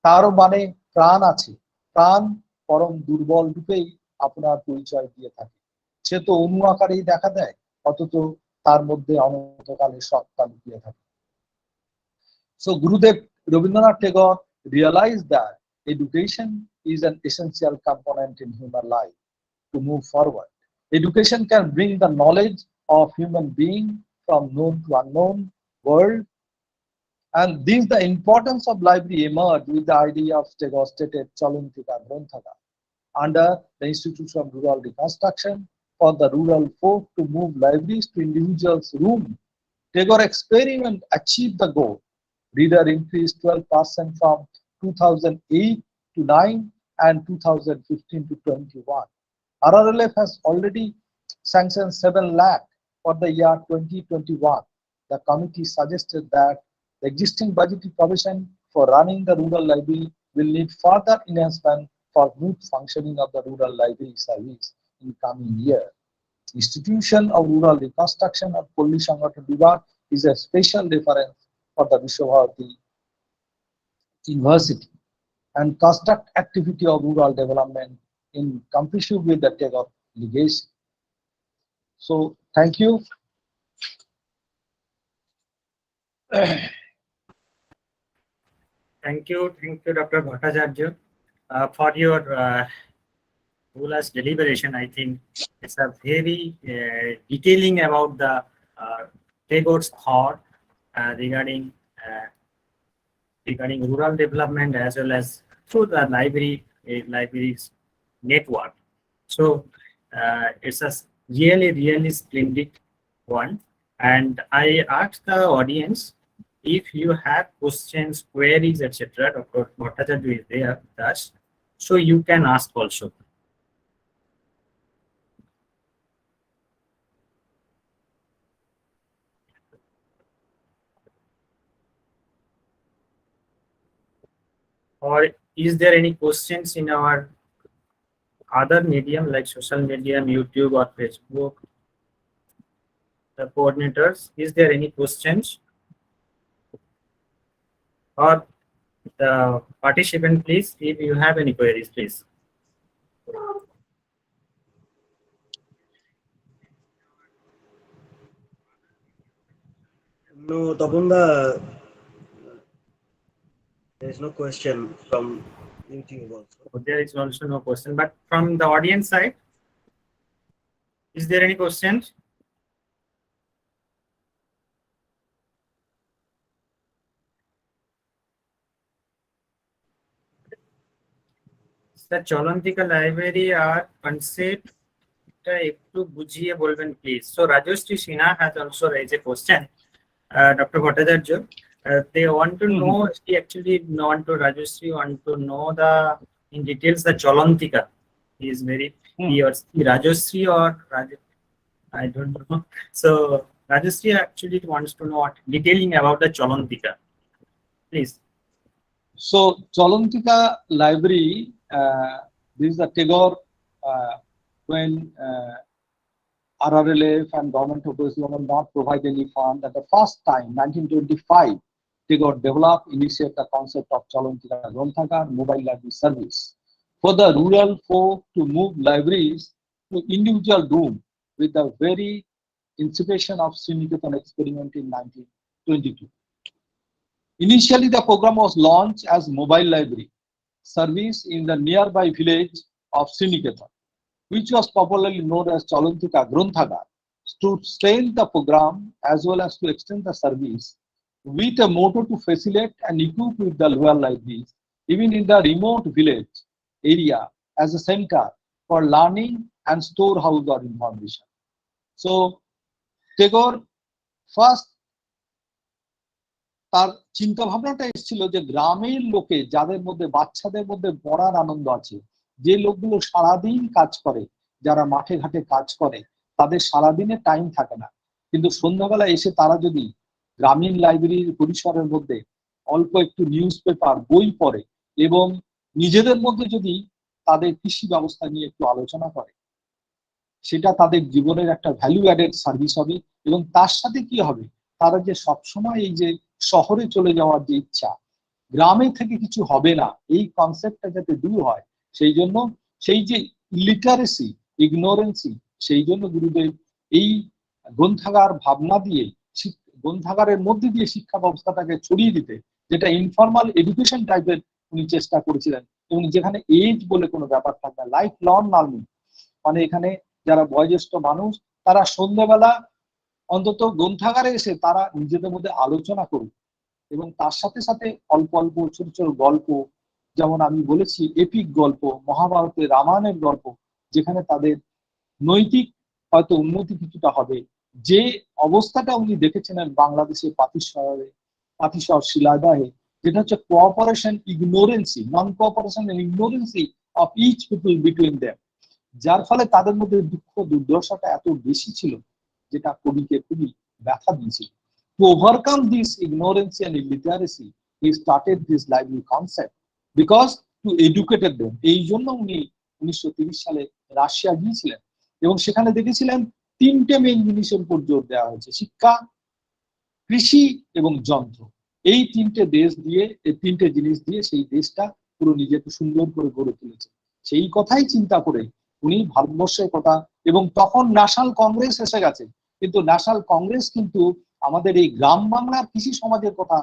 তারও মানে প্রাণ আছে। প্রাণ পরম দুর্বল রূপেই আপনার পরিচয় দিয়ে থাকে। সে তো অনু আকারেই দেখা দেয়, অথচ তার মধ্যে অনন্তকালের সত্তা লুকিয়ে থাকে। So Gurudev Rabindranath Tagore realized that education is an essential component in human life to move forward. Education can bring the knowledge of human being from known to unknown world, and this the importance of library emerged with the idea of Tagore stated Chalantika Granthaka under the Institution of Rural Reconstruction for the rural folk to move libraries to individuals' room. Tagore experiment achieved the goal. Reader increased 12% from 2008 to 9 and 2015 to 21. RRLF has already sanctioned 7 lakh for the year 2021. The committee suggested that the existing budgetary provision for running the rural library will need further enhancement for smooth functioning of the rural library service in coming year. Institution of Rural Reconstruction of Polli Sangathan Vibhag is a special reference for the Visva-Bharati University and construct activity of rural development in competition with the Tagore legacy. So thank you. Thank you, Dr. Bhattacharya, for your ruler's deliberation. I think it's a very detailing about the Tagore's thought regarding rural development as well as through the libraries network. So it's a really splendid one. And I asked the audience, if you have questions, queries, etc., Dr. Bhattacharya is there with us, so you can ask also. Or is there any questions in our other medium like social media, YouTube or Facebook? The coordinators, is there any questions? Or the participant, please, if you have any queries, please. No, Tapunda, there is no question from YouTube also. There is also no question, but from the audience side, is there any questions? The Cholantika library are concept একটু বুঝিয়ে বলবেন please. So Rajyasree Sinha has also raised a question. Dr. Bhattacharya, they want to know, she actually want to, Rajyasree want to know the in details the Cholantika. He is very, he or Rajyasree or I don't know. So Rajyasree actually wants to know what detailing about the Cholantika. Please. So Cholantika library, this is the Tagore, when RRLF and government of West Bengal not provide any fund. At the first time, 1925, Tagore developed, initiate the concept of Cholantika Granthakar mobile library service for the rural folk to move libraries to individual room with the very inspiration of Sriniketan experiment in 1922. Initially, the program was launched as mobile library service in the nearby village of Sriniketan, which was popularly known as Cholantika Granthakar, to strengthen the program as well as to extend the service with a motto to facilitate and equip with the rural libraries, even in the remote village area, as a center for learning and storehouse of information. So, Tagore first তার চিন্তা ভাবনাটা এসেছিল যে গ্রামের লোকে যাদের মধ্যে বাচ্চাদের মধ্যে পড়ার আনন্দ আছে, যে লোকগুলো সারাদিন কাজ করে, যারা মাঠে ঘাটে কাজ করে, তাদের সারাদিনে টাইম থাকে না, কিন্তু সন্ধ্যাবেলা এসে তারা যদি গ্রামীণ লাইব্রেরির পরিসরের মধ্যে অল্প একটু নিউজ পেপার বই পড়ে এবং নিজেদের মধ্যে যদি তাদের কৃষি ব্যবস্থা নিয়ে একটু আলোচনা করে, সেটা তাদের জীবনের একটা ভ্যালু অ্যাডেড সার্ভিস হবে। এবং তার সাথে কি হবে, তারা যে সবসময় এই যে শহরে চলে যাওয়ার যে ইচ্ছা, গ্রামে থেকে কিছু হবে না, এই কনসেপ্টটা যাতে দূর হয়, সেই জন্য সেই যে লিটারেসি, ইগনোরেন্সি, সেই জন্য গুরুদেব এই গ্রন্থাগার ভাবনা দিয়ে, গ্রন্থাগারের মধ্যে দিয়ে শিক্ষা ব্যবস্থাটাকে ছড়িয়ে দিতে, যেটা ইনফর্মাল এডুকেশন টাইপের উনি চেষ্টা করেছিলেন, এবং যেখানে এজ বলে কোনো ব্যাপার থাকে না, লাইফ লং লার্নিং, মানে এখানে যারা বয়োজ্যেষ্ঠ মানুষ তারা সন্ধ্যাবেলা অন্তত গ্রন্থাগারে এসে তারা নিজেদের মধ্যে আলোচনা করুক, এবং তার সাথে সাথে অল্প অল্প ছোট ছোট গল্প, যেমন আমি বলেছি এপিক গল্প, মহাভারতের রামায়ণের গল্প, যেখানে তাদের নৈতিক হয়তো উন্নতি কিছুটা হবে। যে অবস্থাটা উনি দেখেছিলেন বাংলাদেশের পাতিশর শিলাদহে, যেটা হচ্ছে cooperation ignorance, non cooperation and ignorance of each people between them, যার ফলে তাদের মধ্যে দুঃখ দুর্দশাটা এত বেশি ছিল, যেটা কবিকে খুবই ব্যথা দিয়েছিল। To overcome this ignorance and illiteracy, he started this library concept because to educate them. এই জন্য উনি 1930 সালে রাশিয়া গিয়েছিলেন এবং সেখানে দেখেছিলেন তিনটে মেইন জিনিসের উপর জোর দেওয়া হয়েছে, শিক্ষা, কৃষি এবং যন্ত্র। এই তিনটে দেশ দিয়ে, এই তিনটে জিনিস দিয়ে সেই দেশটা পুরো নিজেকে সুন্দর করে গড়ে তুলেছে। সেই কথাই চিন্তা করে উনি ভারতবর্ষের কথা, এবং তখন ন্যাশনাল কংগ্রেস এসে গেছে, কিন্তু ন্যাশনাল কংগ্রেস কিন্তু আমাদের এই গ্রাম বাংলার কৃষি সমাজের কথা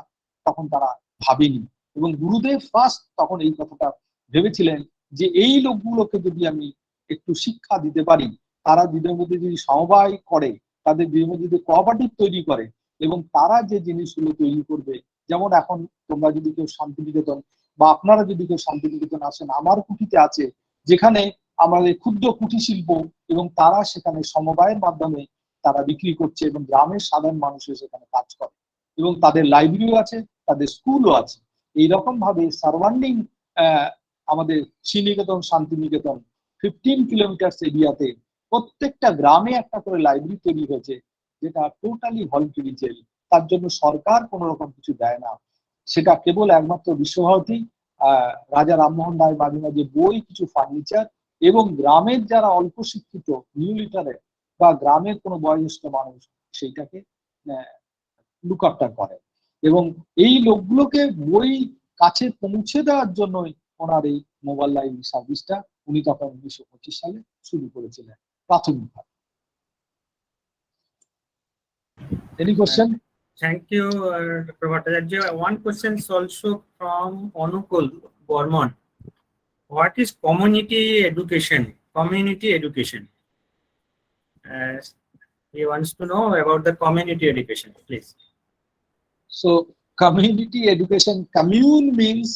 তখন তারা ভাবেনি, এবং গুরুদেব ফার্স্ট তখন এই কথাটা ভেবেছিলেন যে এই লোকগুলোকে যদি আমি একটু শিক্ষা দিতে পারি, তারা দুধের মধ্যে যদি সমবায় করে, তাদের দুধের মধ্যে যদি কোঅপারেটিভ তৈরি করে, এবং তারা যে জিনিসগুলো তৈরি করবে, যেমন এখন তোমরা যদি কেউ শান্তিনিকেতন বা আপনারা যদি কেউ শান্তিনিকেতন আসেন, আমার কুঠিতে আছে, যেখানে আমাদের ক্ষুদ্র কুটির শিল্প, এবং তারা সেখানে সমবায়ের মাধ্যমে তারা বিক্রি করছে, এবং গ্রামের সাধারণ মানুষের সেখানে কাজ করে, এবং তাদের লাইব্রেরিও আছে, তাদের স্কুলও আছে। এইরকম ভাবে সার্ভান্ডিং আমাদের শ্রীনিকেতন শান্তিনিকেতন 15 কিলোমিটার এরিয়াতে প্রত্যেকটা গ্রামে একটা করে লাইব্রেরি তৈরি হয়েছে, যেটা টোটালি ভলেন্টারি। তার জন্য সরকার কোনো রকম কিছু দেয় না, সেটা কেবল একমাত্র বিশ্বভারতী রাজা রামমোহন রায় মাঝে মাঝে বই, কিছু ফার্নিচার এবং গ্রামের যারা অল্প শিক্ষিত নিউ লিটারেট বা গ্রামের কোনো বয়োজ্যেষ্ঠ মানুষ সেইটাকে লুক আফটার করে, এবং এই লোকগুলোকে বই কাছে পৌঁছে দেওয়ার জন্যই ওনার এই মোবাইল লাইব্রেরি সার্ভিসটা উনি তখন 1925 সালে শুরু করেছিলেন প্রাথমিকভাবে। Any question? Thank you, Dr. Bhattacharya. One question is also from Anukul Bormon. What is community education? Community education. He wants to know about the community education, please. So community education, commune means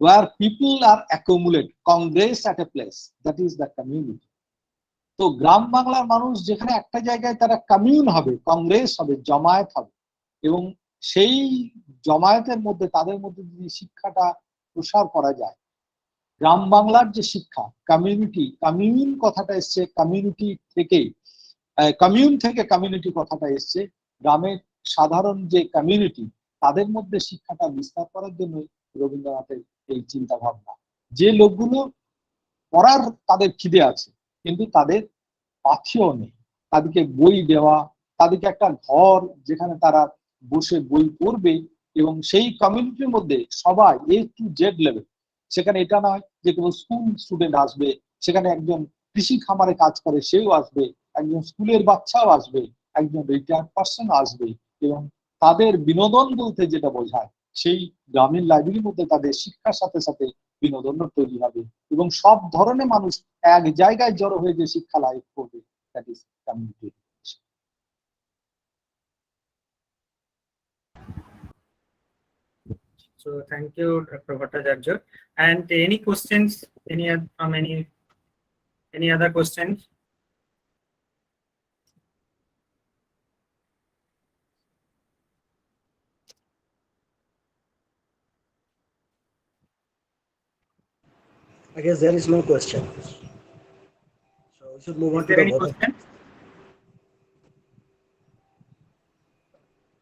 where people are accumulate, congress at a place, that is the community. তো গ্রাম বাংলার মানুষ যেখানে একটা জায়গায় তারা commune হবে, কংগ্রেস হবে, জমায়েত হবে, এবং সেই জমায়েতের মধ্যে তাদের মধ্যে যদি শিক্ষাটা প্রসার করা যায়, গ্রাম বাংলার যে শিক্ষা কমিউনিটি, কমিউন কথাটা এসছে কমিউনিটি থেকেই, কমিউন থেকে কমিউনিটি কথাটা এসছে, গ্রামের সাধারণ যে কমিউনিটি তাদের মধ্যে শিক্ষাটা বিস্তার করার জন্য রবীন্দ্রনাথের এই চিন্তা ভাবনা। যে লোকগুলো পড়ার তাদের খিদে আছে কিন্তু তাদের পাথেও নেই, তাদেরকে বই দেওয়া, তাদেরকে একটা ঘর যেখানে তারা বসে বই পড়বে, এবং সেই কমিউনিটির মধ্যে সবাই A to Z লেভেল, সেখানে এটা নয় যে কোনো স্কুল স্টুডেন্ট আসবে, সেখানে একজন কৃষি খামারে কাজ করে সেও আসবে, একজন স্কুলের বাচ্চাও আসবে, একজন রিটায়ার্ড পার্সন আসবে, এবং তাদের বিনোদন বলতে যেটা বোঝায় সেই গ্রামীণ লাইব্রেরির মধ্যে তাদের শিক্ষার সাথে সাথে বিনোদন তৈরি হবে, এবং সব ধরনের মানুষ এক জায়গায় জড়ো হয়ে যে শিক্ষা লাভ করবে, that is community. So thank you, Dr. Bhattacharya. And any questions? From any other questions? I guess there is no question. So we should move on Is to there the any vote. question?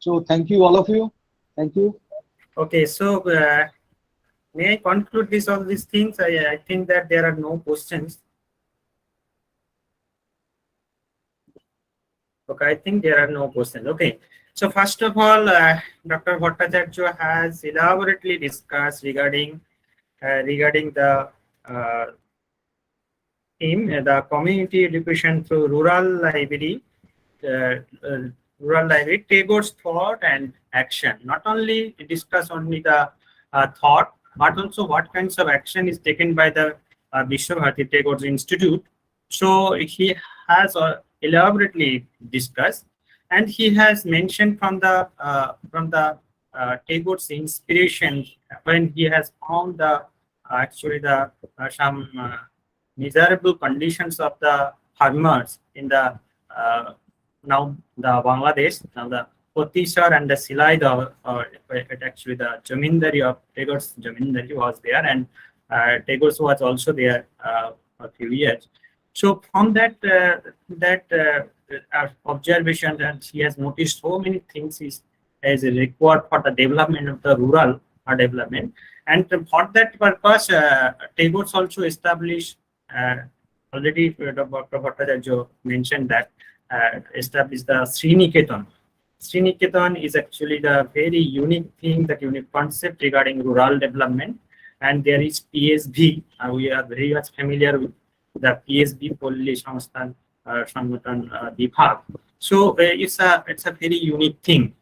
So thank you all of you. Thank you. Okay, so may I conclude all these things? I think that there are no questions. Okay, I think there are no questions. Okay, so first of all, Dr. Bhattacharya has elaborately discussed regarding the theme, the community education through rural library, Tagore's thought and action. Not only discuss only the thought, but also what kinds of action is taken by the Visva-Bharati Tagore's Institute. So he has elaborately discussed, and he has mentioned from the Tagore's inspiration when he has found the some miserable conditions of the farmers in the now the Bangladesh, now the Potishar and the Silai, actually the Jamindari of Tagore's Jamindari was there, and Tagore's was also there for a few years. So from that observation, that he has noticed so many things is required for the development of the rural development, and for that purpose, Tagore's also established. Already Dr. Bhattacharya mentioned that established the Sriniketan. Sriniketan is actually the very unique thing, that unique concept regarding rural development, and there is PSB. We are very much familiar with the PSB, Polli Samasthan Sangatan Vibhag. So it's a very unique thing.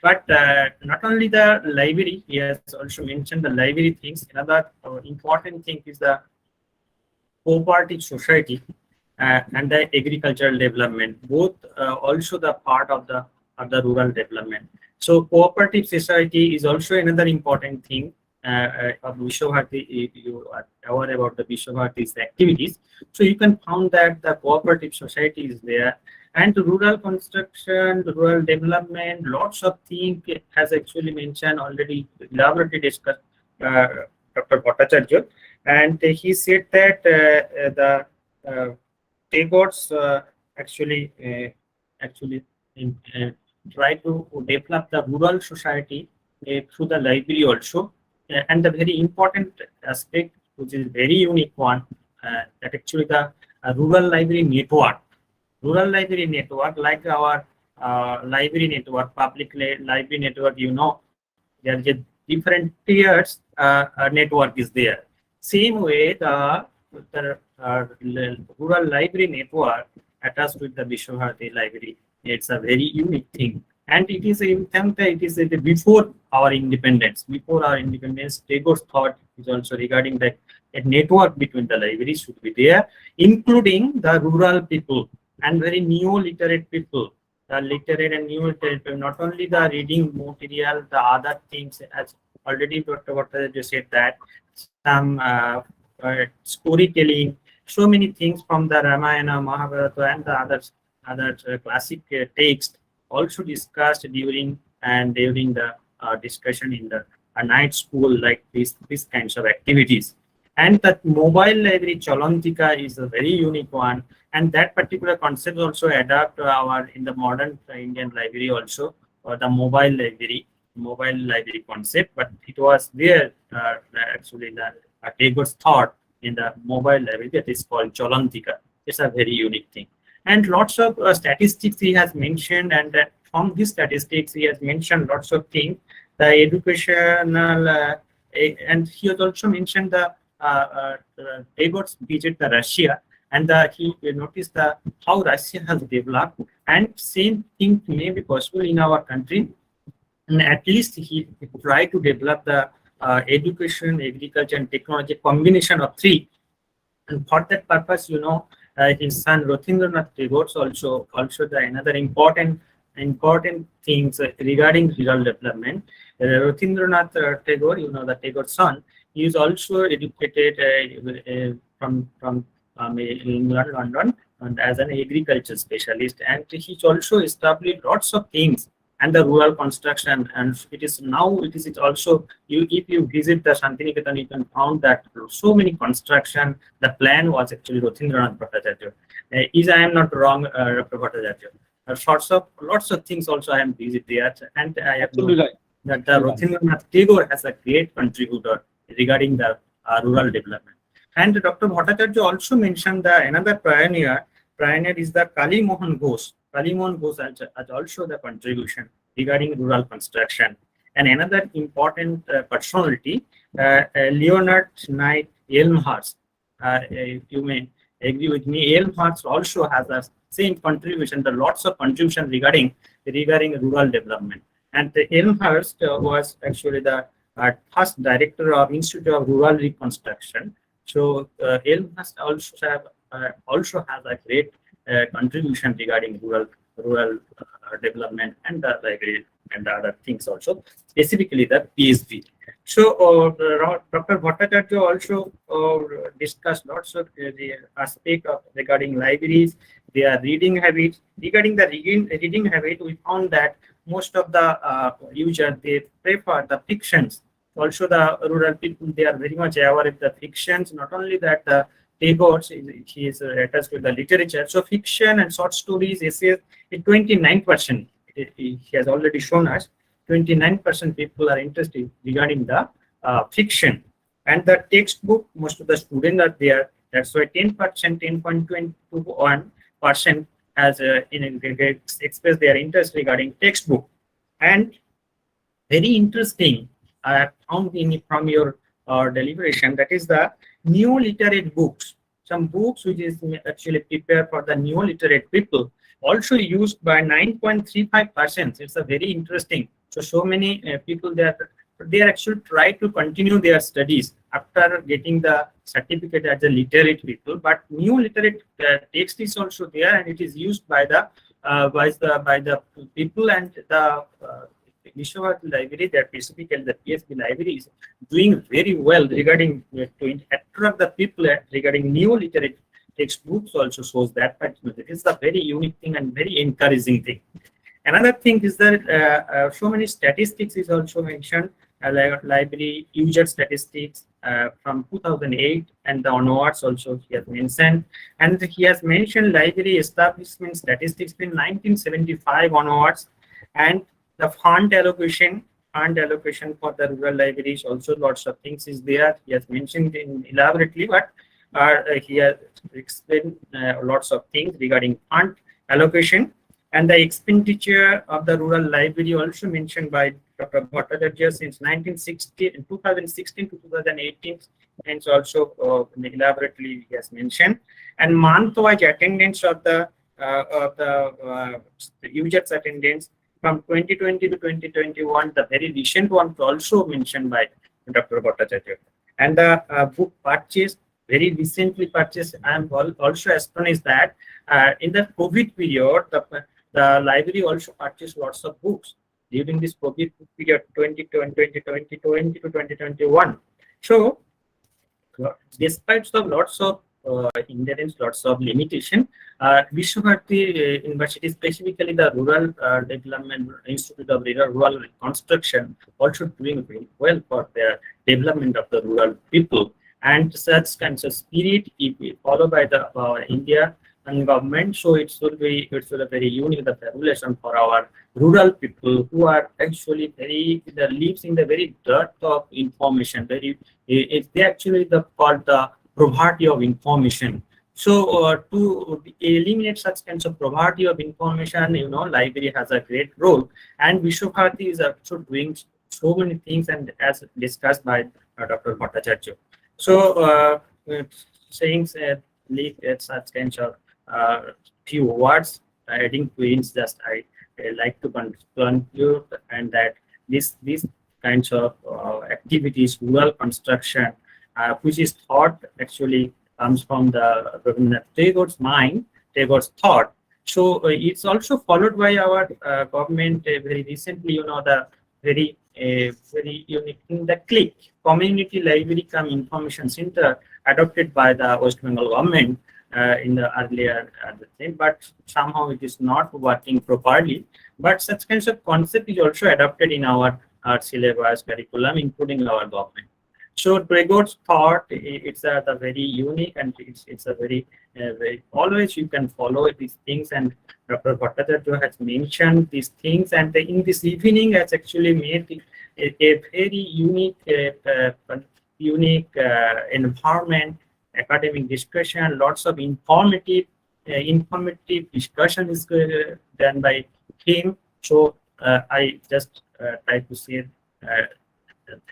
But not only the library, he has also mentioned the library things. Another important thing is the cooperative society and the agricultural development, both also the part of the rural development. So cooperative society is also another important thing of Visva-Bharati. You are aware about the Visva-Bharati's activities, so you can find that the cooperative society is there, and rural construction, rural development, lots of things has actually mentioned already, elaborately discussed Dr. Bhattacharya. And he said that the Tagore's actually try to develop the rural society through the library also. and the very important aspect, which is very unique one, that actually the rural library network. Rural library network, like our library network, public library network, you know, there are different tiers network is there. Same way, the rural library network attached with the Visva-Bharati library, it's a very unique thing. And it is in fact, it is before our independence. Before our independence, Tagore's thought is also regarding that a network between the libraries should be there, including the rural people and very neo-literate people. The literate and neo-literate people, not only the reading material, the other things, as already Dr. Bhattacharya said, that some storytelling, so many things from the Ramayana, Mahabharata, and the other classic text also discussed during the discussion in the night school, like these kinds of activities. And that mobile library Chalantika is a very unique one, and that particular concept also adapt in the modern Indian library also, or the mobile library concept. But it was there actually the Tagore's thought in the mobile library that is called Chalantika. It's a very unique thing. And lots of statistics he has mentioned, and from these statistics he has mentioned lots of things. The educational, and he has also mentioned the Tagore's visit to Russia, and he noticed how Russia has developed, and same thing may be possible in our country. And at least he tried to develop the education, agriculture, and technology combination of three. And for that purpose, you know, his son Rathindranath Tagore also the another important things regarding rural development. Rathindranath Tagore, you know, the Tagore's son, he is also educated from England, London, and as an agriculture specialist, and he's also established lots of things and the rural construction. And it is also, if you visit the Shantiniketan, you can find that so many construction. The plan was actually Rathindranath Bhattacharya. Is I am not wrong, Dr. Bhattacharya. Lots of things also I am visit there, and I have known that Rathindranath Tagore has a great contributor regarding the rural development. And Dr. Bhattacharya also mentioned another pioneer is the Kali Mohan Ghosh. Kali Mohan Ghosh has also the contribution regarding rural construction. And another important personality, Leonard Knight Elmhurst. You may agree with me, Elmhurst also has the same contribution, the lots of contribution regarding rural development. And Elmhurst was actually the first director of Institute of Rural Reconstruction. So Elmhurst also has a great contribution regarding rural development and the library and the other things also, specifically the PSB. So Dr. Bhattacharya also discussed lots of the aspect of regarding libraries, their reading habits. Regarding the reading habit, we found that most of the users, they prefer the fictions. Also, the rural people, they are very much aware of the fictions. Not only that, the Tagore, he is attached with the literature. So, fiction and short stories, essays, 29%. He has already shown us 29% people are interested regarding the fiction. And the textbook, most of the students are there. That's why 10%, 10.21% has expressed their interest regarding textbook. And very interesting, I found from your deliberation, that is the neo-literate books. Some books which is actually prepared for the neo-literate people, also used by 9.35%. It's a very interesting. So many people they actually try to continue their studies after getting the certificate as a literate people. But neo-literate text is also there, and it is used by the people, and the Visva-Bharati library, that specifically the PSB library, is doing very well regarding to attract the people regarding neo-literate textbooks. Also shows that it is a very unique thing and very encouraging thing. Another thing is that so many statistics is also mentioned, library user statistics from 2008 and onwards also he has mentioned. And he has mentioned library establishment statistics in 1975 onwards, and the fund allocation fund allocation for the rural libraries. Also, lots of things is there. He has mentioned in elaborately, but he has explained lots of things regarding fund allocation and the expenditure of the rural library also mentioned by Dr. Bhattacharya since 1960 and 2016 to 2018, and also elaborately he has mentioned. And month-wise attendance of the users' attendance from 2020 to 2021, the very recent one also mentioned by Dr. Bhattacharya. And the book purchase, very recently purchased. I am also astonished that in the COVID period, the library also purchased lots of books during this COVID period 2020 to 2021. So, despite of lots of hindrance, lots of limitation, Visva-Bharati University, specifically the Rural Development Institute of Rural Construction, also doing very well for the development of the rural people. And such kinds of spirit, if we follow by the India and government, so it should be a very unique regulation for our rural people who are actually lives in the very dirt of information. They actually called the poverty of information. So to eliminate such kinds of poverty of information, library has a great role, and Visva-Bharati is also doing so many things, and as discussed by Dr. Bhattacharya. So saying such kinds of few words, adding to it, just I like to conclude, and that these kinds of activities, rural construction, which is thought actually comes from the Tagore's mind, Tagore's thought. So it's also followed by our government very recently, the very unique in the CLICK, Community Library Cum Information Center, adopted by the West Bengal government in the earlier thing, but somehow it is not working properly. But such kinds of concept is also adopted in our syllabus curriculum, including our government. So Tagore's thought, it's a very unique, and it's a very always you can follow these things, and Dr. Bhattacharya has mentioned these things, and in this evening has actually made a very unique environment, academic discussion, lots of informative discussion is done by him. So I just try to say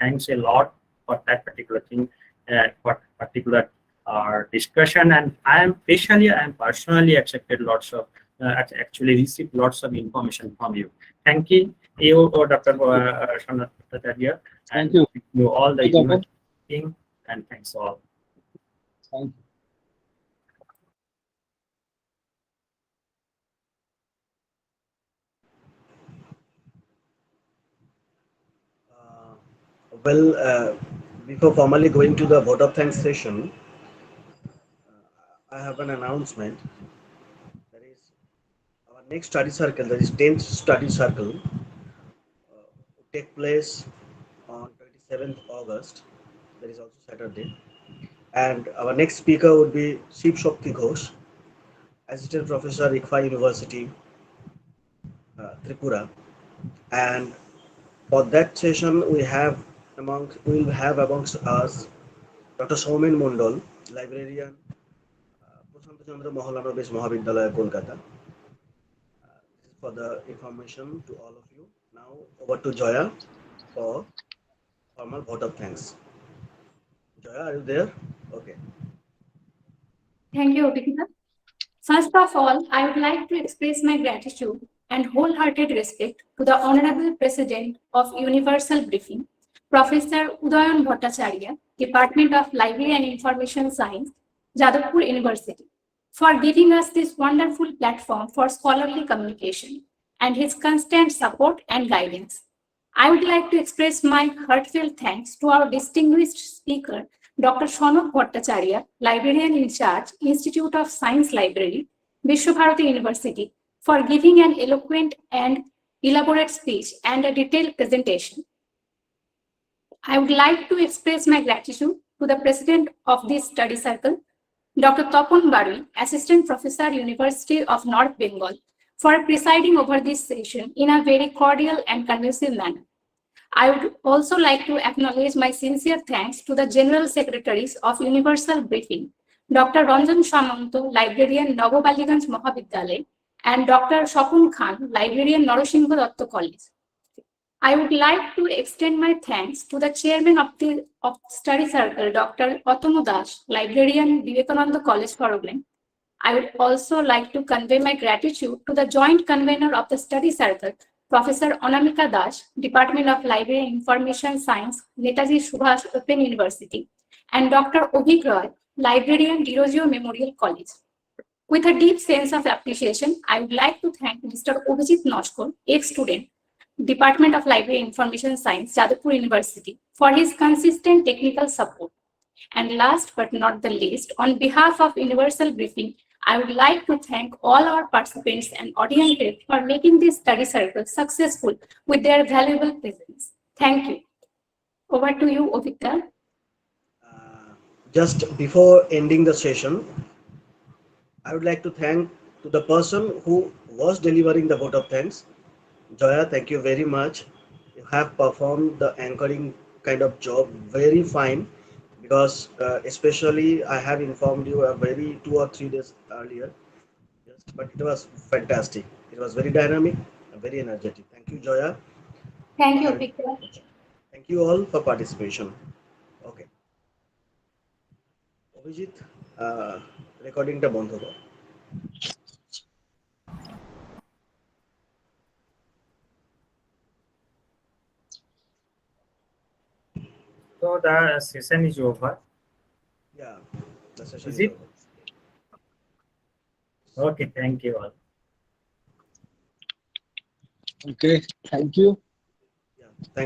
thanks a lot for that particular thing, for particular discussion, and I am personally accepted lots of actually received lots of information from you. Thank you, Dr. Sanat Bhattacharya. Thank you. You all the team, and thanks all. Thank you. Before formally going to the vote of thanks session, I have an announcement. That is, our next study circle, that is 10th study circle, will take place on 27th August. That is also Saturday. And our next speaker would be Shiv Shakti Ghosh, Assistant Professor, ICFA University, Tripura. And for that session, we will have amongst us Dr. Soumen Mondol, librarian, Prashant Chandra Mahalanovich Mahavidyalaya, Kolkata. This is for the information to all of you. Now over to Joya for formal vote of thanks. Joya, are you there? Okay. Thank you, Abhinav. First of all, I would like to express my gratitude and wholehearted respect to the Honorable President of Universal Briefing, Professor Udayan Bhattacharya, Department of Library and Information Science, Jadavpur University, for giving us this wonderful platform for scholarly communication and his constant support and guidance. I would like to express my heartfelt thanks to our distinguished speaker, Dr. Sanat Bhattacharya, Librarian-in-Charge, Institute of Science Library, Visva-Bharati University, for giving an eloquent and elaborate speech and a detailed presentation. I would like to express my gratitude to the president of this study circle, Dr. Tapan Barui, Assistant Professor, University of North Bengal, for presiding over this session in a very cordial and conducive manner. I would also like to acknowledge my sincere thanks to the General Secretaries of Universal Briefing, Dr. Ranjan Samanto, Librarian, Nabobaliganj Mahavidyalaya, and Dr. Shapun Khan, Librarian, Narasingho Datta College. I would like to extend my thanks to the Chairman of the Study Circle, Dr. Atanu Das, Librarian, Vivekananda College, Warangal. I would also like to convey my gratitude to the joint convener of the study circle, Professor Anamika Das, Department of Library and Information Science, Netaji Subhash Open University, and Dr. Obhik Roy, Librarian, Dirozio Memorial College. With a deep sense of appreciation, I would like to thank Mr. Obhijit Noshkor, ex-student, Department of Library and Information Science, Jadavpur University, for his consistent technical support. And last but not the least, on behalf of Universal Briefing, I would like to thank all our participants and audiences for making this study circle successful with their valuable presence. Thank you. Over to you, Ovita. Just before ending the session, I would like to thank to the person who was delivering the vote of thanks. Joya, thank you very much. You have performed the anchoring kind of job very fine, because especially I have informed you a very 2 or 3 days earlier. Yes, but it was fantastic. It was very dynamic and very energetic. Thank you, Joya. Thank you, And Ovita. thank you all for participation. Okay. Abhijit, রেকর্ডিংটা বন্ধ কর। So the session is over. Yeah, the session Is is it? over. Okay, thank you all. Okay, thank you. Yeah, thank you.